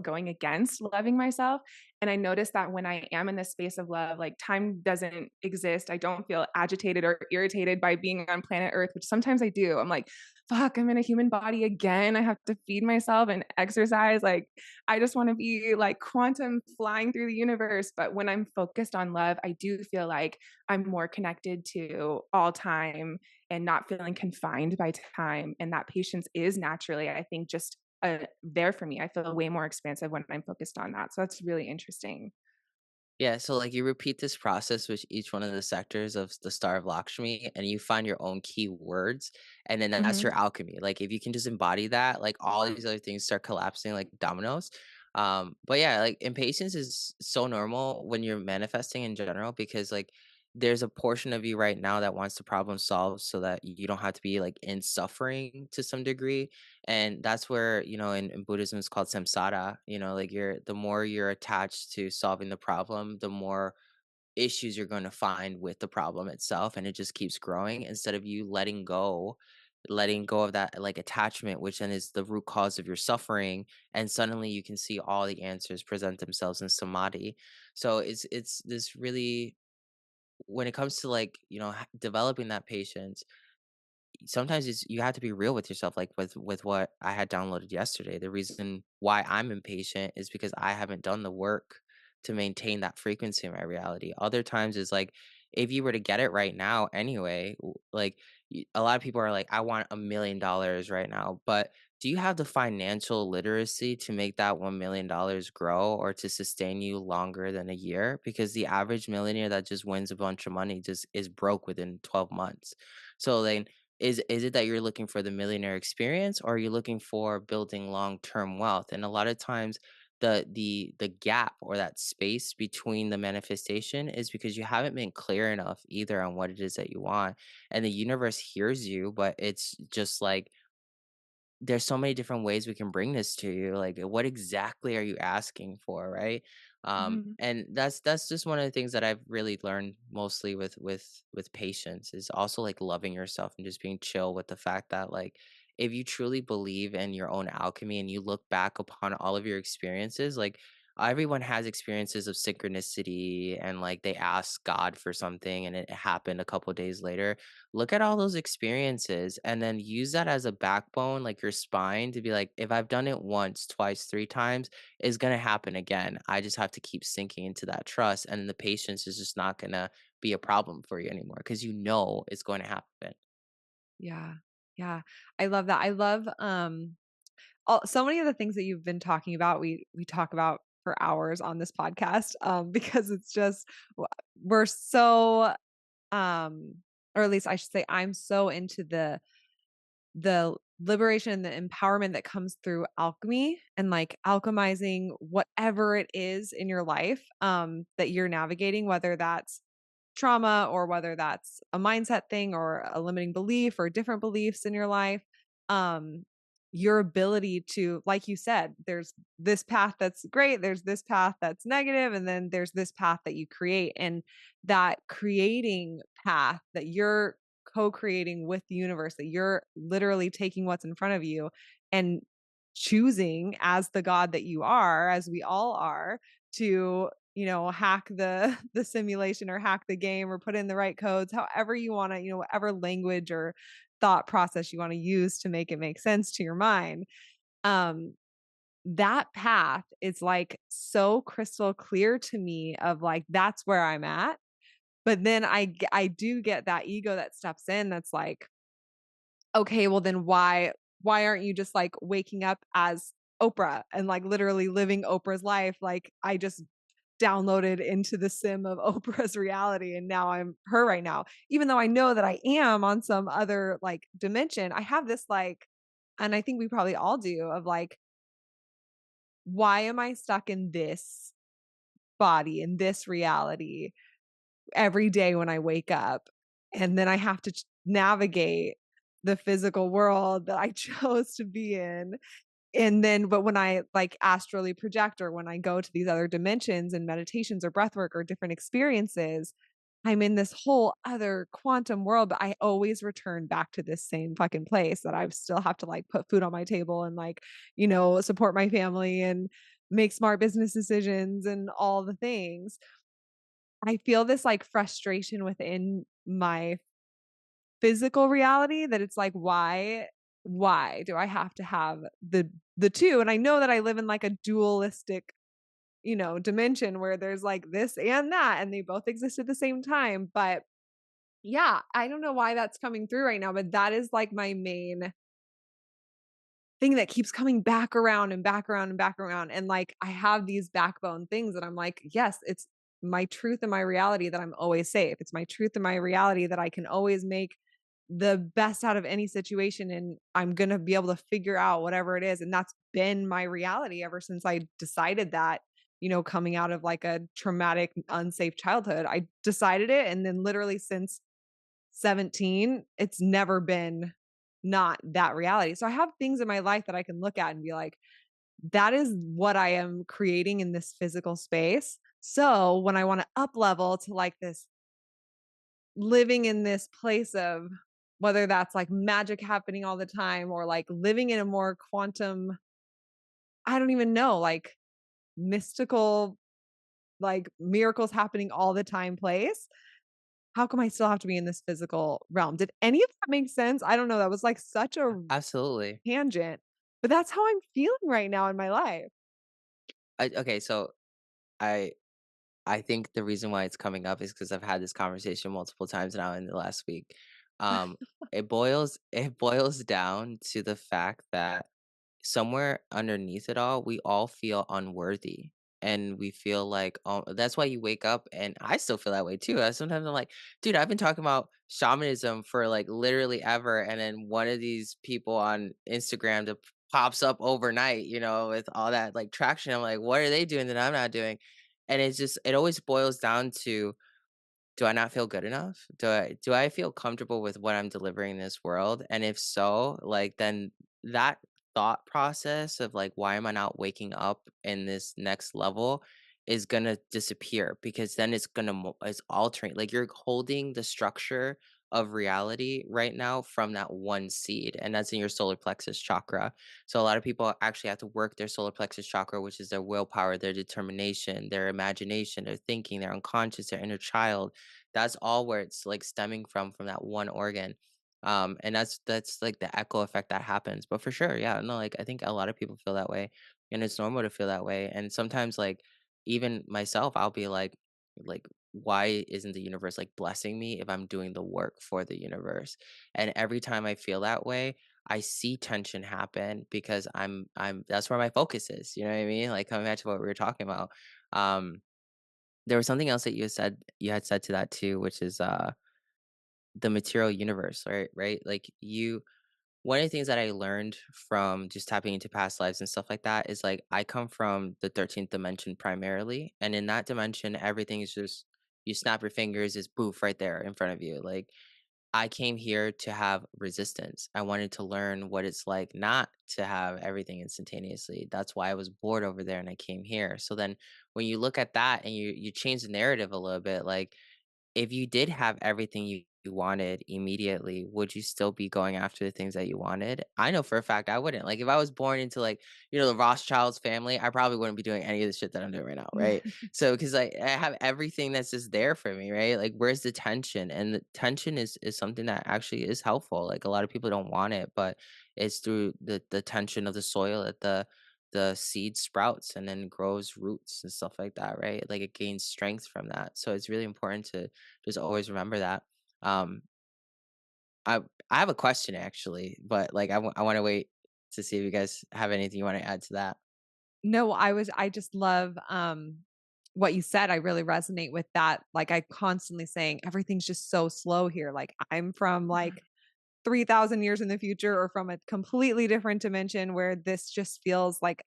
going against loving myself, and I notice that when I am in this space of love, like, time doesn't exist, I don't feel agitated or irritated by being on planet Earth, which sometimes I do, I'm like, fuck, I'm in a human body again. I have to feed myself and exercise. Like, I just want to be like quantum flying through the universe. But when I'm focused on love, I do feel like I'm more connected to all time and not feeling confined by time. And that patience is naturally, I think, just there for me. I feel way more expansive when I'm focused on that. So that's really interesting. Yeah, so like you repeat this process with each one of the sectors of the Star of Lakshmi, and you find your own key words, and then that's Hmm. your alchemy. Like if you can just embody that, like all these other things start collapsing like dominoes. But yeah, like impatience is so normal when you're manifesting in general because like there's a portion of you right now that wants to problem solve so that you don't have to be like in suffering to some degree, and that's where in Buddhism it's called samsara. Like the more you're attached to solving the problem, the more issues you're going to find with the problem itself, and it just keeps growing instead of you letting go of that like attachment, which then is the root cause of your suffering, and suddenly you can see all the answers present themselves in samadhi. So it's this really, when it comes to like developing that patience, sometimes you have to be real with yourself, like with what I had downloaded yesterday. The reason why I'm impatient is because I haven't done the work to maintain that frequency in my reality. Other times is like if you were to get it right now anyway, like a lot of people are like, I want $1 million right now, but do you have the financial literacy to make that $1 million grow or to sustain you longer than a year? Because the average millionaire that just wins a bunch of money just is broke within 12 months. So then is it that you're looking for the millionaire experience, or are you looking for building long-term wealth? And a lot of times the gap or that space between the manifestation is because you haven't been clear enough either on what it is that you want. And the universe hears you, but it's just like there's so many different ways we can bring this to you. Like, what exactly are you asking for, right? Hmm. And that's just one of the things that I've really learned mostly with patience is also like loving yourself and just being chill with the fact that like if you truly believe in your own alchemy and you look back upon all of your experiences, like everyone has experiences of synchronicity and like they ask God for something and it happened a couple days later. Look at all those experiences and then use that as a backbone, like your spine, to be like, if I've done it once, twice, three times, it's going to happen again. I just have to keep sinking into that trust. And the patience is just not going to be a problem for you anymore because you know it's going to happen. Yeah. Yeah. I love that. I love, all so many of the things that you've been talking about, we talk about for hours on this podcast, because it's just we're so, um or at least I should say I'm so into the liberation and the empowerment that comes through alchemy and like alchemizing whatever it is in your life that you're navigating, whether that's trauma or whether that's a mindset thing or a limiting belief or different beliefs in your life. Um your ability to, like you said, there's this path that's great, there's this path that's negative, and then there's this path that you create. And that creating path that you're co-creating with the universe, that you're literally taking what's in front of you and choosing as the God that you are, as we all are, to hack the simulation or hack the game or put in the right codes, however you want to, whatever language or thought process you want to use to make it make sense to your mind. um that path is like so crystal clear to me of like that's where I'm at. But then I do get that ego that steps in that's like, okay, well then why aren't you just like waking up as Oprah and like literally living Oprah's life? Like I just downloaded into the sim of Oprah's reality and now I'm her right now. Even though I know that I am on some other like dimension, I have this like, and I think we probably all do, of like, why am I stuck in this body, in this reality every day when I wake up? And then I have to navigate the physical world that I chose to be in. And then, but when I like astrally project or when I go to these other dimensions and meditations or breath work or different experiences, I'm in this whole other quantum world, but I always return back to this same fucking place that I still have to like put food on my table and like, support my family and make smart business decisions and all the things. I feel this like frustration within my physical reality that it's like, why do I have to have the two? And I know that I live in like a dualistic, dimension where there's like this and that, and they both exist at the same time. But yeah, I don't know why that's coming through right now, but that is like my main thing that keeps coming back around and back around and back around. And like I have these backbone things that I'm like, yes, it's my truth and my reality that I'm always safe. It's my truth and my reality that I can always make the best out of any situation and I'm going to be able to figure out whatever it is. And that's been my reality ever since I decided that, coming out of like a traumatic, unsafe childhood. I decided it. And then literally since 17, it's never been not that reality. So I have things in my life that I can look at and be like, that is what I am creating in this physical space. So when I want to up level to like this living in this place of whether that's like magic happening all the time or like living in a more quantum, I don't even know, like mystical, like miracles happening all the time place. How come I still have to be in this physical realm? Did any of that make sense? I don't know. That was like such a Absolutely. tangent, but that's how I'm feeling right now in my life. Okay, so I I think the reason why it's coming up is because 'cause I've had this conversation multiple times now in the last week. Um, it boils down to the fact that somewhere underneath it all, we all feel unworthy. And we feel like, oh, that's why you wake up. And I still feel that way too. Sometimes I'm like, dude, I've been talking about shamanism for like literally ever. And then one of these people on Instagram that pops up overnight, with all that like traction. I'm like, what are they doing that I'm not doing? And it always boils down to, do I not feel good enough? Do I feel comfortable with what I'm delivering in this world? And if so, like then that thought process of like why am I not waking up in this next level is gonna disappear because then it's altering, like you're holding the structure of reality right now from that one seed, and that's in your solar plexus chakra. So a lot of people actually have to work their solar plexus chakra, which is their willpower, their determination, their imagination, their thinking, their unconscious, their inner child. That's all where it's like stemming from that one organ. And that's like the echo effect that happens. But for sure, yeah, no, like I think a lot of people feel that way, and it's normal to feel that way. And sometimes like even myself, I'll be like why isn't the universe like blessing me if I'm doing the work for the universe? And every time I feel that way, I see tension happen because I'm that's where my focus is. You know what I mean? Like coming back to what we were talking about. Um there was something else that you had said to that too, which is the material universe, right? Right? Like one of the things that I learned from just tapping into past lives and stuff like that is like I come from the 13th dimension primarily. And in that dimension, everything is just you snap your fingers, it's boof right there in front of you. Like I came here to have resistance. I wanted to learn what it's like not to have everything instantaneously. That's why I was bored over there and I came here. So then when you look at that and you change the narrative a little bit, like if you did have everything you wanted immediately, would you still be going after the things that you wanted? I know for a fact I wouldn't. Like if I was born into like, the Rothschilds family, I probably wouldn't be doing any of the shit that I'm doing right now, right? So because like I have everything that's just there for me, right? Like where's the tension? And the tension is something that actually is helpful. Like a lot of people don't want it, but it's through the tension of the soil that the seed sprouts and then grows roots and stuff like that, right? Like it gains strength from that. So it's really important to just always remember that. Um, I I have a question actually, but like I want to wait to see if you guys have anything you want to add to that. No, I just love, what you said. I really resonate with that. Like, I constantly saying, "Everything's just so slow here." Like, I'm from, like, 3,000 years in the future or from a completely different dimension where this just feels like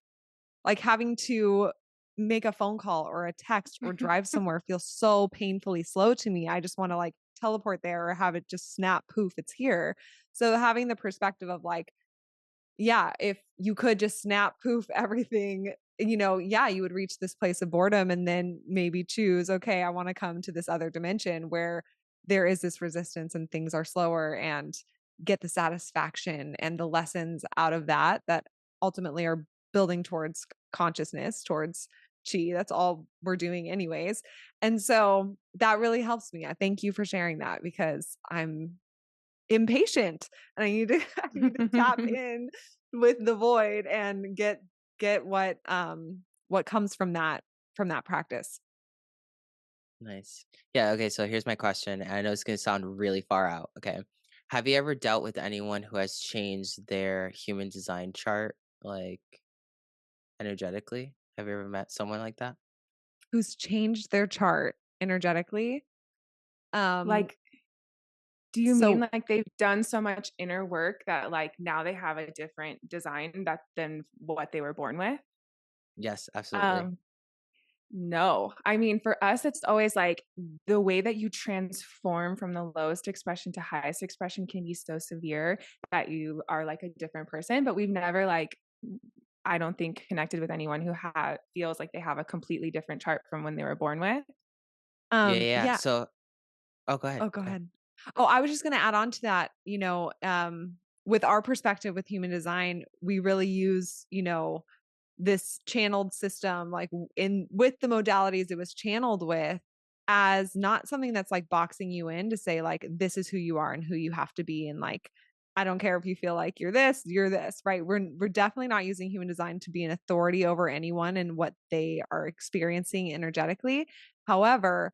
having to make a phone call or a text or drive somewhere feels so painfully slow to me. I just wanna, like, teleport there or have it just snap, poof, it's here. So having the perspective of, like, yeah, if you could just snap, poof, everything, yeah, you would reach this place of boredom and then maybe choose, okay, I want to come to this other dimension where there is this resistance and things are slower and get the satisfaction and the lessons out of that that ultimately are building towards consciousness, towards chi. That's all we're doing anyways. And so that really helps me. I thank you for sharing that because I'm impatient and I need to I need to tap in with the void and get what comes from that practice. Nice. Yeah, okay, so here's my question. And I know it's going to sound really far out, okay? Have you ever dealt with anyone who has changed their human design chart like energetically? Have you ever met someone like that? Who's changed their chart energetically. Um Like, do you mean so like they've done so much inner work that like now they have a different design that than what they were born with? Yes, absolutely. Um, no. I mean, for us, it's always like the way that you transform from the lowest expression to highest expression can be so severe that you are like a different person. But we've never like I don't think connected with anyone who feels like they have a completely different chart from when they were born with. Yeah, yeah, yeah. yeah. So, oh, go ahead. Oh, go Go ahead. ahead. Oh, I was just gonna add on to that, with our perspective with human design, we really use, this channeled system, like in with the modalities it was channeled with as not something that's like boxing you in to say like this is who you are and who you have to be and like I don't care if you feel like you're this, right? We're definitely not using human design to be an authority over anyone and what they are experiencing energetically. However,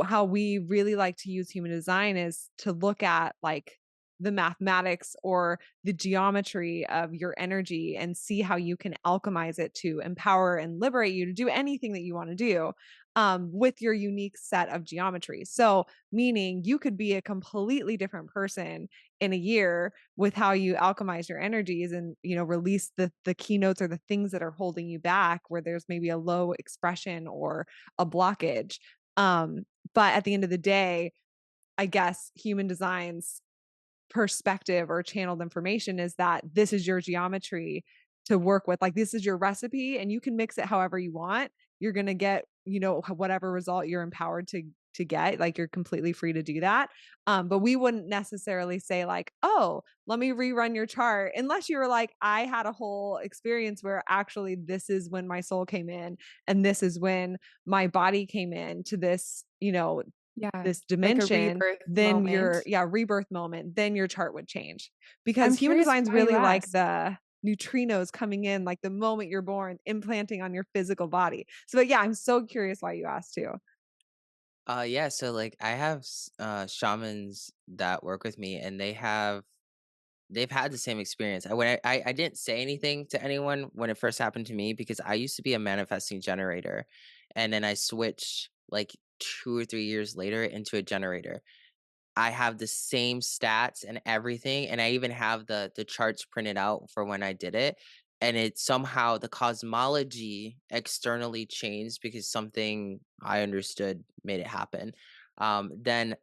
how we really like to use human design is to look at like the mathematics or the geometry of your energy and see how you can alchemize it to empower and liberate you to do anything that you want to do with your unique set of geometry. So, meaning you could be a completely different person in a year with how you alchemize your energies and release the keynotes or the things that are holding you back, where there's maybe a low expression or a blockage. Um, but at the end of the day, I guess human design's perspective or channeled information is that this is your geometry to work with. Like this is your recipe and you can mix it however you want. You're going to get, whatever result you're empowered to get. Like you're completely free to do that. But we wouldn't necessarily say like, "Oh, let me rerun your chart," unless you were like, "I had a whole experience where actually this is when my soul came in and this is when my body came in to this, Yeah, this like a dimension," rebirth then moment. your rebirth moment, then your chart would change. Because I'm human curious design's why you really like asked. the neutrinos coming in like the moment you're born, implanting on your physical body. So but yeah, I'm so curious why you asked too. Yeah, so like I have shamans that work with me and they've had the same experience. I didn't say anything to anyone when it first happened to me because I used to be a manifesting generator, and then I switched like 2 or 3 years later into a generator. I have the same stats and everything, and I even have the charts printed out for when I did it. And it somehow the cosmology externally changed because something I understood made it happen. Then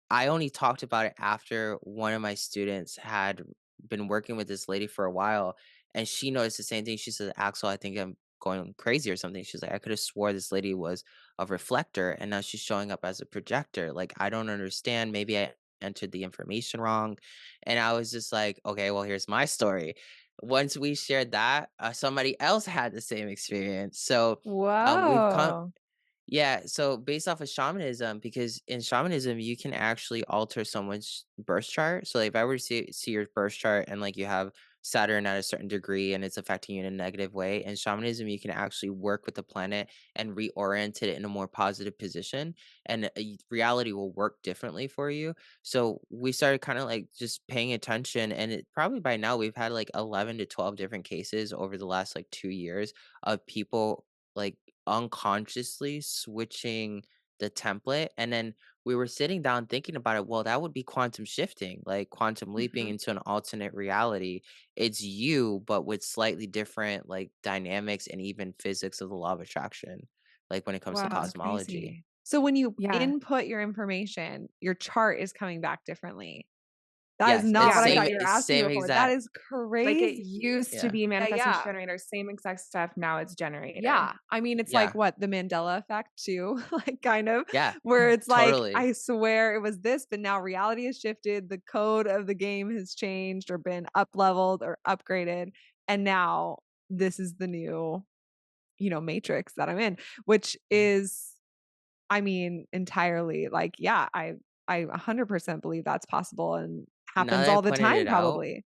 I only talked about it after one of my students had been working with this lady for a while, and she noticed the same thing. She said, "Axel, I think I'm going crazy or something." She's like, "I could have swore this lady was a reflector, and now she's showing up as a projector. Like, I don't understand. Maybe I entered the information wrong." And I was just like, "Okay, well, here's my story." Once we shared that, somebody else had the same experience. So we've come Whoa. yeah, so based off of shamanism, because in shamanism you can actually alter someone's birth chart. So like, if I were to see your birth chart and like you have Saturn at a certain degree and it's affecting you in a negative way, in shamanism you can actually work with the planet and reorient it in a more positive position, and reality will work differently for you. So we started kind of like just paying attention, and it probably by now we've had like 11 to 12 different cases over the last like 2 years of people like unconsciously switching the template. And then we were sitting down thinking about it. Well, that would be quantum shifting, like quantum leaping Mhm. into an alternate reality. It's you, but with slightly different like dynamics and even physics of the law of attraction, like when it comes to Wow, That's cosmology. crazy. So when you yeah, input your information, your chart is coming back differently. That is Yes, not it's what I yeah. thought you were asking same me before. That exact. is Like, it crazy. used to Yeah. be manifestation Yeah. generator, same exact stuff, now it's generator. Yeah. I mean, it's like Yeah. what the Mandela effect too, like kind of Yeah. where it's like, Totally. I swear it was this, but now reality has shifted. The code of the game has changed or been up leveled or upgraded. And now this is the new, matrix that I'm in, which Mhm. is, I mean, entirely like, yeah, I 100% believe that's possible and Now happens that I all the pointed time it out, probably.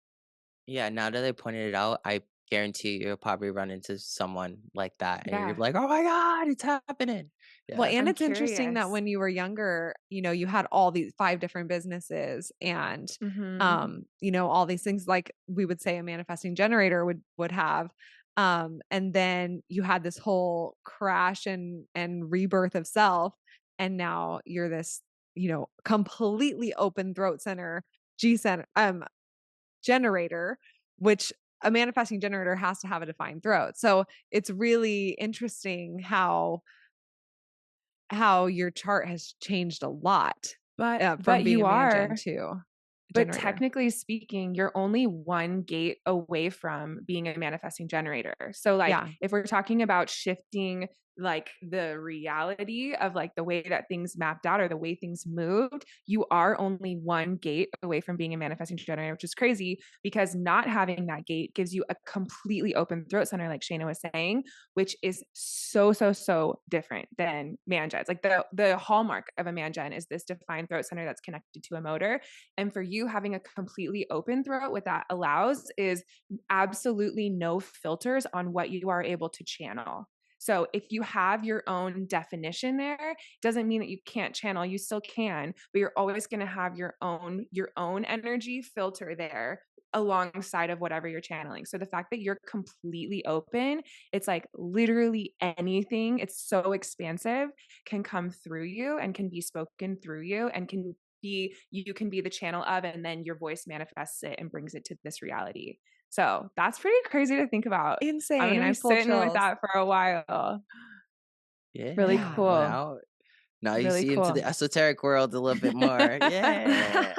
yeah, now that I pointed it out, I guarantee you'll probably run into someone like that, and you're Yeah, like, "Oh my god, it's happening." Well, Yeah. and I'm it's interesting that curious. when you were younger, you had all these 5 different businesses and, Mhm. all these things like we would say a manifesting generator would have. And then you had this whole crash and rebirth of self, and now you're this, completely open throat center G center generator, which a manifesting generator has to have a defined throat. So it's really interesting how your chart has changed a lot, But from but being you a man-gen are to a But generator. technically speaking, you're only one gate away from being a manifesting generator. So, like, Yeah. if we're talking about shifting, like, the reality of, like, the way that things mapped out or the way things moved, you are only one gate away from being a manifesting generator, which is crazy because not having that gate gives you a completely open throat center, like Shayna was saying, which is so, so, so different than man gens. Like, the hallmark of a man gen is this defined throat center that's connected to a motor, and for you, having a completely open throat, what that allows is absolutely no filters on what you are able to channel. So if you have your own definition there, doesn't mean that you can't channel. You still can, but you're always going to have your own energy filter there alongside of whatever you're channeling. So the fact that you're completely open, it's like literally anything, it's so expansive, can come through you and can be spoken through you and you can be the channel of, and then your voice manifests it and brings it to this reality. So that's pretty crazy to think about. I'm Insane. gonna I be have full sitting with chills. that for a while. Really Yeah, well, Yeah. cool. now you Really see into cool. the esoteric world a little bit more. Yeah.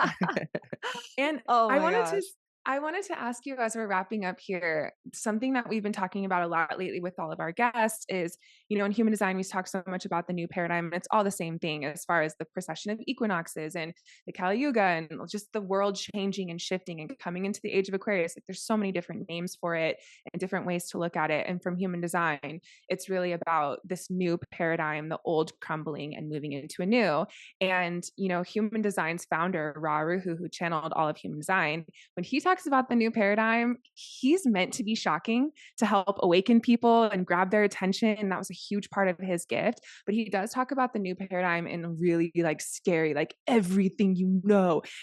And Oh I my wanted to gosh. I wanted to ask you as we're wrapping up here, something that we've been talking about a lot lately with all of our guests is, in human design, we talk so much about the new paradigm, and it's all the same thing as far as the precession of equinoxes and the Kali Yuga and just the world changing and shifting and coming into the age of Aquarius. Like, there's so many different names for it and different ways to look at it. And from human design, it's really about this new paradigm, the old crumbling and moving into a new. And, human design's founder, Ra Ruhu, who channeled all of human design, when he talks about the new paradigm, he's meant to be shocking to help awaken people and grab their attention. And that was a huge part of his gift. But he does talk about the new paradigm in really like scary, like everything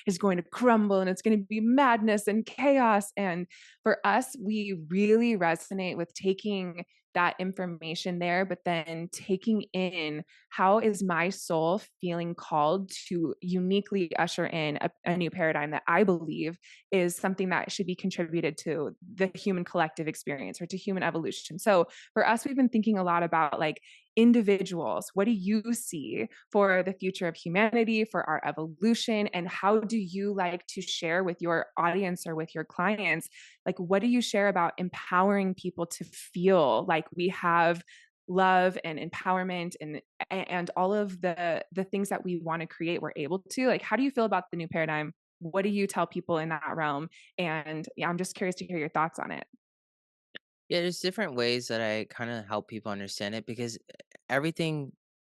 is going to crumble and it's going to be madness and chaos. And for us, we really resonate with taking that information there, but then taking in how is my soul feeling called to uniquely usher in a new paradigm that I believe is something that should be contributed to the human collective experience or to human evolution. So for us, we've been thinking a lot about like individuals, what do you see for the future of humanity, for our evolution? And how do you like to share with your audience or with your clients? Like, what do you share about empowering people to feel like we have love and empowerment and all of the things that we want to create we're able to? Like, how do you feel about the new paradigm? What do you tell people in that realm? And yeah, I'm just curious to hear your thoughts on it. Yeah, there's different ways that I kind of help people understand it because everything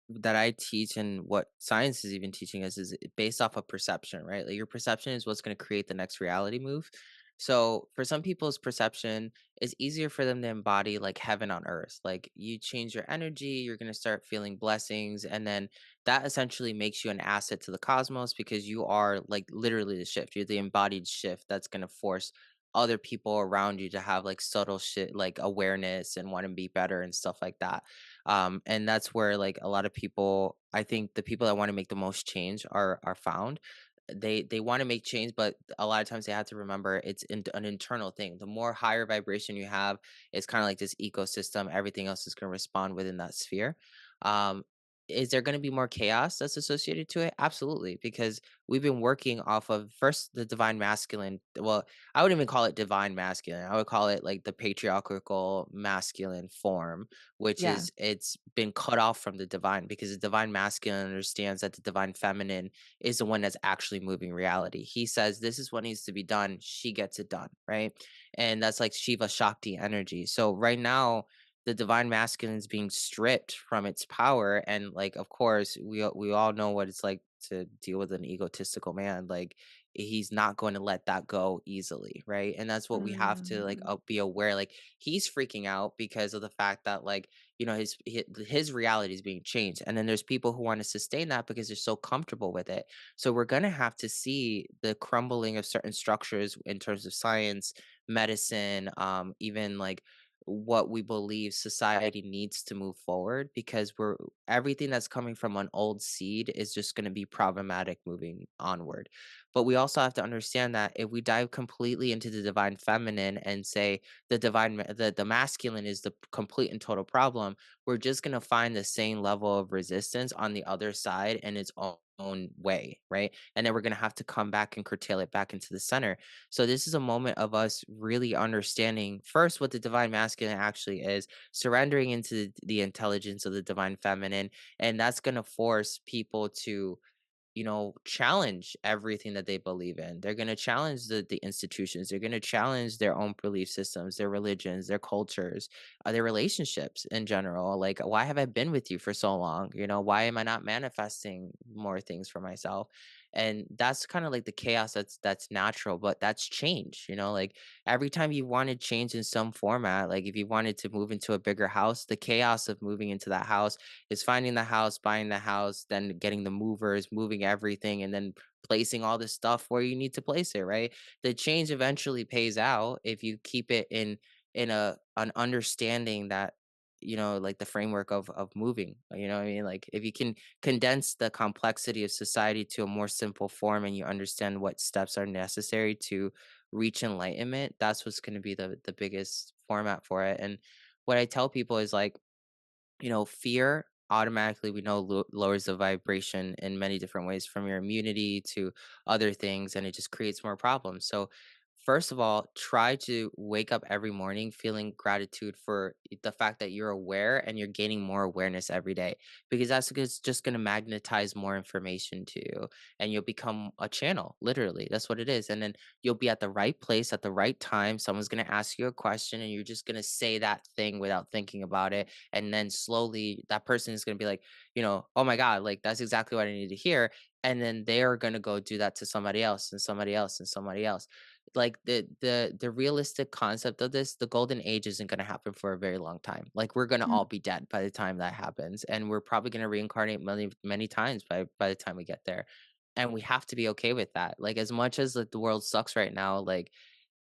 that I teach and what science is even teaching us is based off of perception, right? Like your perception is what's going to create the next reality move. So for some people's perception, it's easier for them to embody like heaven on earth. Like you change your energy, you're going to start feeling blessings, and then that essentially makes you an asset to the cosmos because you are like literally the shift. You're the embodied shift that's going to force other people around you to have like subtle shit like awareness and want to be better and stuff like that. And that's where like a lot of people, I think the people that want to make the most change are found. They want to make change, but a lot of times they have to remember it's an internal thing. The more higher vibration you have, it's kind of like this ecosystem. Everything else is going to respond within that sphere. um is there going to be more chaos that's associated to it? Absolutely, because we've been working off of first the divine masculine. Well, I wouldn't even call it divine masculine. I would call it like the patriarchal masculine form, which Yeah. is it's been cut off from the divine because the divine masculine understands that the divine feminine is the one that's actually moving reality. He says this is what needs to be done. She gets it done, right? And that's like Shiva Shakti energy. So right now the divine masculine is being stripped from its power, and like of course we all know what it's like to deal with an egotistical man. Like he's not going to let that go easily, right? And that's what we have to like Mm. be aware. Like he's freaking out because of the fact that like his reality is being changed, and then there's people who want to sustain that because they're so comfortable with it. So we're going to have to see the crumbling of certain structures in terms of science, medicine, even like what we believe society needs to move forward, because we're everything that's coming from an old seed is just going to be problematic moving onward. But we also have to understand that if we dive completely into the divine feminine and say the masculine is the complete and total problem, we're just going to find the same level of resistance on the other side in its own way, right? And then we're going to have to come back and curtail it back into the center. So this is a moment of us really understanding first what the divine masculine actually is, surrendering into the intelligence of the divine feminine, and that's going to force people to challenge everything that they believe in. They're going to challenge the institutions. They're going to challenge their own belief systems, their religions, their cultures, their relationships in general. Like, why have I been with you for so long? Why am I not manifesting more things for myself? And that's kind of like the chaos that's natural, but that's change. Like every time you wanted change in some format, like if you wanted to move into a bigger house, the chaos of moving into that house is finding the house, buying the house, then getting the movers, moving everything, and then placing all this stuff where you need to place it, right? The change eventually pays out if you keep it in an understanding that like the framework of moving. You know what I mean? Like if you can condense the complexity of society to a more simple form and you understand what steps are necessary to reach enlightenment, that's what's going to be the biggest format for it. And what I tell people is like, fear automatically we know lowers the vibration in many different ways, from your immunity to other things, and it just creates more problems. So first of all, try to wake up every morning feeling gratitude for the fact that you're aware and you're gaining more awareness every day, because just going to magnetize more information to you, and you'll become a channel. Literally, that's what it is. And then you'll be at the right place at the right time. Someone's going to ask you a question and you're just going to say that thing without thinking about it, and then slowly that person is going to be like, oh my god, like that's exactly what I need to hear. And then they're going to go do that to somebody else and somebody else and somebody else. Like the realistic concept of this, the golden age isn't going to happen for a very long time. Like we're going to Mm. all be dead by the time that happens, and we're probably going to reincarnate many times by the time we get there. And we have to be okay with that. Like as much as like the world sucks right now, like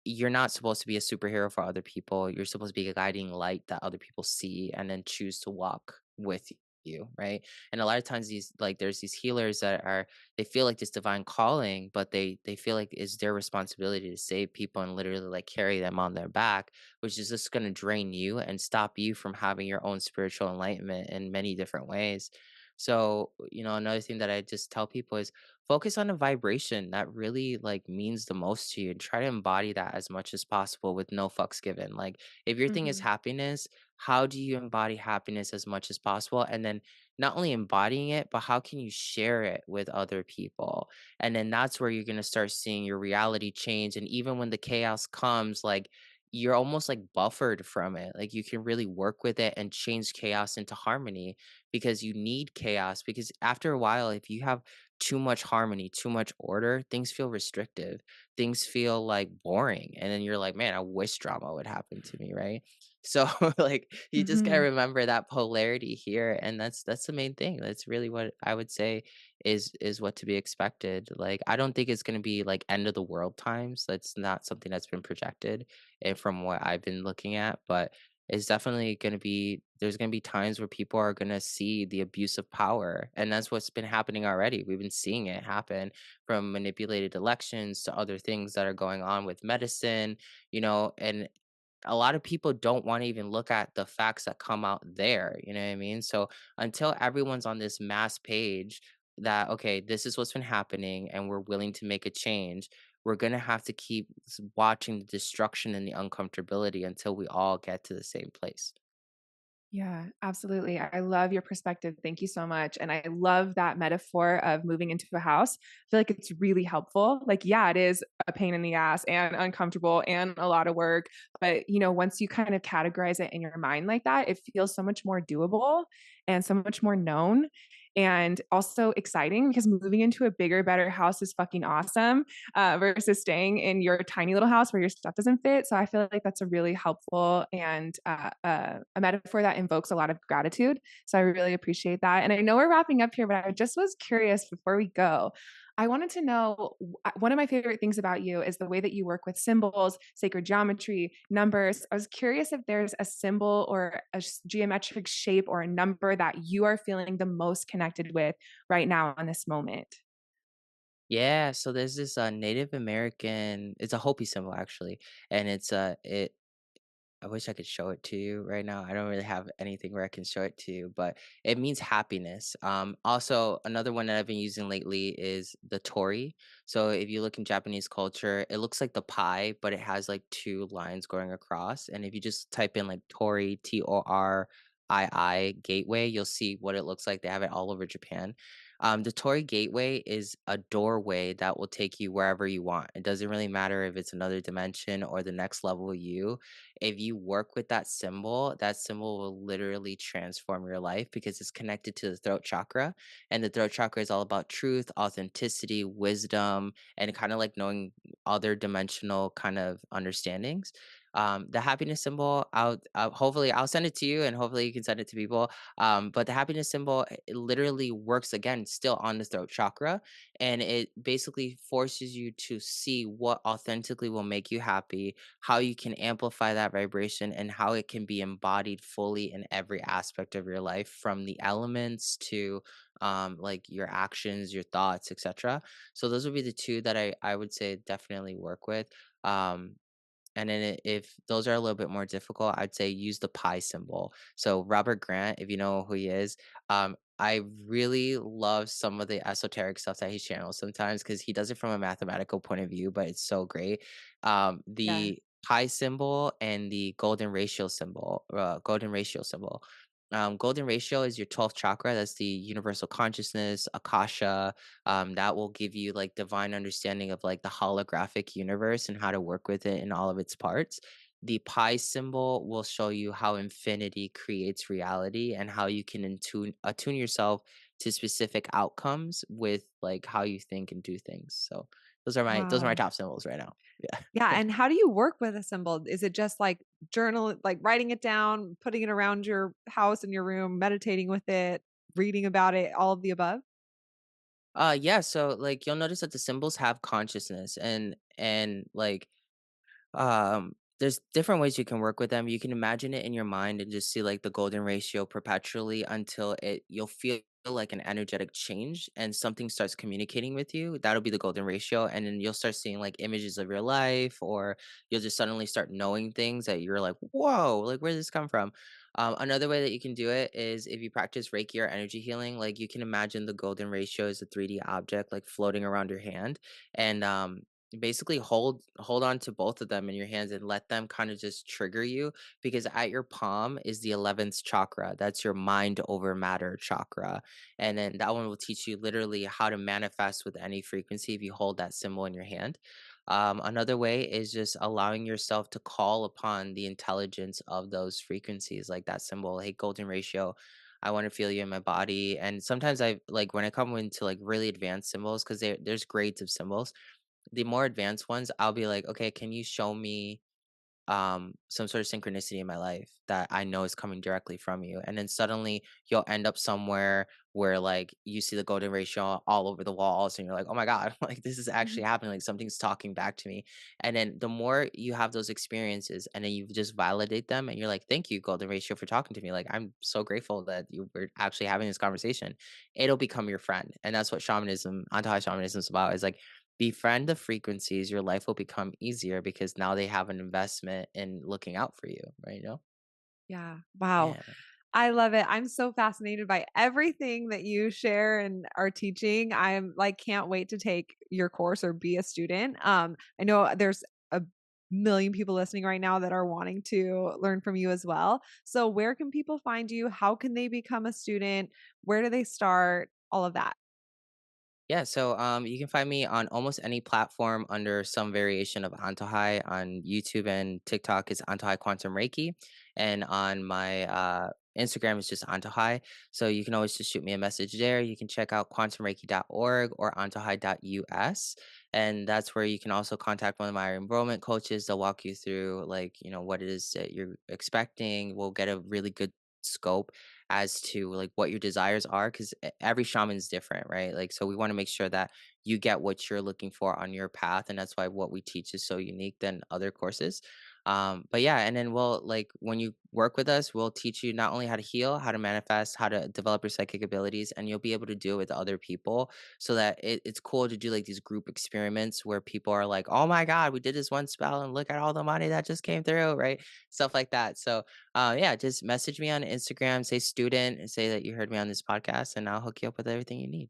you're not supposed to be a superhero for other people. You're supposed to be a guiding light that other people see and then choose to walk with you, right? And a lot of times these like there's these healers that are they feel like this divine calling, but they feel like it's their responsibility to save people and literally like carry them on their back, which is just going to drain you and stop you from having your own spiritual enlightenment in many different ways. So, another thing that I just tell people is focus on a vibration that really like means the most to you and try to embody that as much as possible with no fucks given. Like if your thing is Mhm. happiness, how do you embody happiness as much as possible? And then not only embodying it, but how can you share it with other people? And then that's where you're going to start seeing your reality change. And even when the chaos comes, like you're almost like buffered from it. Like you can really work with it and change chaos into harmony because you need chaos. Because after a while, if you have too much harmony, too much order, things feel restrictive. Things feel like boring. And then you're like, man, I wish drama would happen to me, right? So like you just gotta Mhm. remember that polarity here. And that's the main thing. That's really what I would say is what to be expected. Like I don't think it's gonna be like end of the world times. That's not something that's been projected and from what I've been looking at. But it's definitely going to be there's going to be times where people are going to see the abuse of power, and that's what's been happening already. We've been seeing it happen from manipulated elections to other things that are going on with medicine, and a lot of people don't want to even look at the facts that come out there, you know what I mean? So until everyone's on this mass page that okay, this is what's been happening and we're willing to make a change, we're going to have to keep watching the destruction and the uncomfortability until we all get to the same place. Yeah, absolutely. I love your perspective. Thank you so much. And I love that metaphor of moving into a house. I feel like it's really helpful. Like, yeah, it is a pain in the ass and uncomfortable and a lot of work. But, once you kind of categorize it in your mind like that, it feels so much more doable and so much more known and also exciting because moving into a bigger, better house is fucking awesome versus staying in your tiny little house where your stuff doesn't fit. So I feel like that's a really helpful and a metaphor that invokes a lot of gratitude. So I really appreciate that. And I know we're wrapping up here, but I just was curious before we go. I wanted to know one of my favorite things about you is the way that you work with symbols, sacred geometry, numbers. I was curious if there's a symbol or a geometric shape or a number that you are feeling the most connected with right now in this moment. Yeah, so there's this Native American, it's a Hopi symbol actually, and it I wish I could show it to you right now. I don't really have anything where I can show it to you, but it means happiness. Also, another one that I've been using lately is the tori. So if you look in Japanese culture, it looks like the pie, but it has like two lines going across. And if you just type in like tori, Torii gateway, you'll see what it looks like. They have it all over Japan. The Tori Gateway is a doorway that will take you wherever you want. It doesn't really matter if it's another dimension or the next level of you. If you work with that symbol will literally transform your life because it's connected to the throat chakra. And the throat chakra is all about truth, authenticity, wisdom, and kind of like knowing other dimensional kind of understandings. The happiness symbol, hopefully I'll send it to you, and hopefully you can send it to people. But the happiness symbol, it literally works again still on the throat chakra, and it basically forces you to see what authentically will make you happy, how you can amplify that vibration, and how it can be embodied fully in every aspect of your life, from the elements to like your actions, your thoughts, etc. So those would be the two that I would say definitely work with. Um, and then if those are a little bit more difficult, I'd say use the pi symbol. So Robert Grant, if you know who he is, I really love some of the esoteric stuff that he channels sometimes because he does it from a mathematical point of view, but it's so great. Yeah. The pi symbol and the golden ratio symbol. Golden ratio is your 12th chakra. That's the universal consciousness, akasha, that will give you like divine understanding of like the holographic universe and how to work with it in all of its parts. The pi symbol will show you how infinity creates reality and how you can attune yourself to specific outcomes with like how you think and do things. So those are my Wow. top symbols right now. Yeah. Yeah, and how do you work with a symbol? Is it just like like writing it down, putting it around your house in your room, meditating with it, reading about it, all of the above? Yeah, so like you'll notice that the symbols have consciousness and like There's different ways you can work with them. You can imagine it in your mind and just see like the golden ratio perpetually until you'll feel like an energetic change and something starts communicating with you. That'll be the golden ratio. And then you'll start seeing like images of your life, or you'll just suddenly start knowing things that you're like, whoa, like where did this come from? Another way that you can do it is if you practice Reiki or energy healing, like you can imagine the golden ratio as a 3D object like floating around your hand. And basically hold on to both of them in your hands and let them kind of just trigger you, because at your palm is the 11th chakra. That's your mind over matter chakra. And then that one will teach you literally how to manifest with any frequency if you hold that symbol in your hand. Another way is just allowing yourself to call upon the intelligence of those frequencies, like that symbol. Hey, golden ratio, I want to feel you in my body. And sometimes I like when I come into like really advanced symbols, because there's grades of symbols. The more advanced ones, I'll be like, "Okay, can you show me, some sort of synchronicity in my life that I know is coming directly from you?" And then suddenly you'll end up somewhere where like you see the golden ratio all over the walls and you're like, oh my God, like this is actually happening. Like something's talking back to me. And then the more you have those experiences and then you just validate them and you're like, thank you, golden ratio, for talking to me. Like I'm so grateful that you were actually having this conversation. It'll become your friend. And that's what shamanism, anti shamanism is about, is like befriend the frequencies, your life will become easier because now they have an investment in looking out for you, right? You know? Yeah. Wow. Yeah. I love it. I'm so fascinated by everything that you share and are teaching. I'm like, can't wait to take your course or be a student. I know there's a million people listening right now that are wanting to learn from you as well. So, where can people find you? How can they become a student? Where do they start? All of that. Yeah, so you can find me on almost any platform under some variation of Antohai. On YouTube and TikTok is Antohai Quantum Reiki, and on my Instagram is just Antohai. So you can always just shoot me a message there. You can check out quantumreiki.org or antohai.us, and that's where you can also contact one of my enrollment coaches. They'll walk you through like what it is that you're expecting. We'll get a really good scope as to like what your desires are, because every shaman is different, right? Like so we want to make sure that you get what you're looking for on your path, and that's why what we teach is so unique than other courses. But yeah, and then we'll like when you work with us, we'll teach you not only how to heal, how to manifest, how to develop your psychic abilities, and you'll be able to do it with other people, so that it's cool to do like these group experiments where people are like, oh my god, we did this one spell and look at all the money that just came through, right? Stuff like that. So yeah, just message me on Instagram, say student, and say that you heard me on this podcast, and I'll hook you up with everything you need.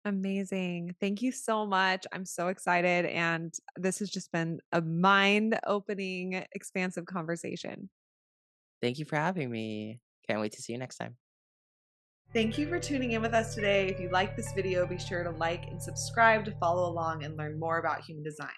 Amazing. Thank you so much. I'm so excited. And this has just been a mind opening, expansive conversation. Thank you for having me. Can't wait to see you next time. Thank you for tuning in with us today. If you like this video, be sure to like and subscribe to follow along and learn more about human design.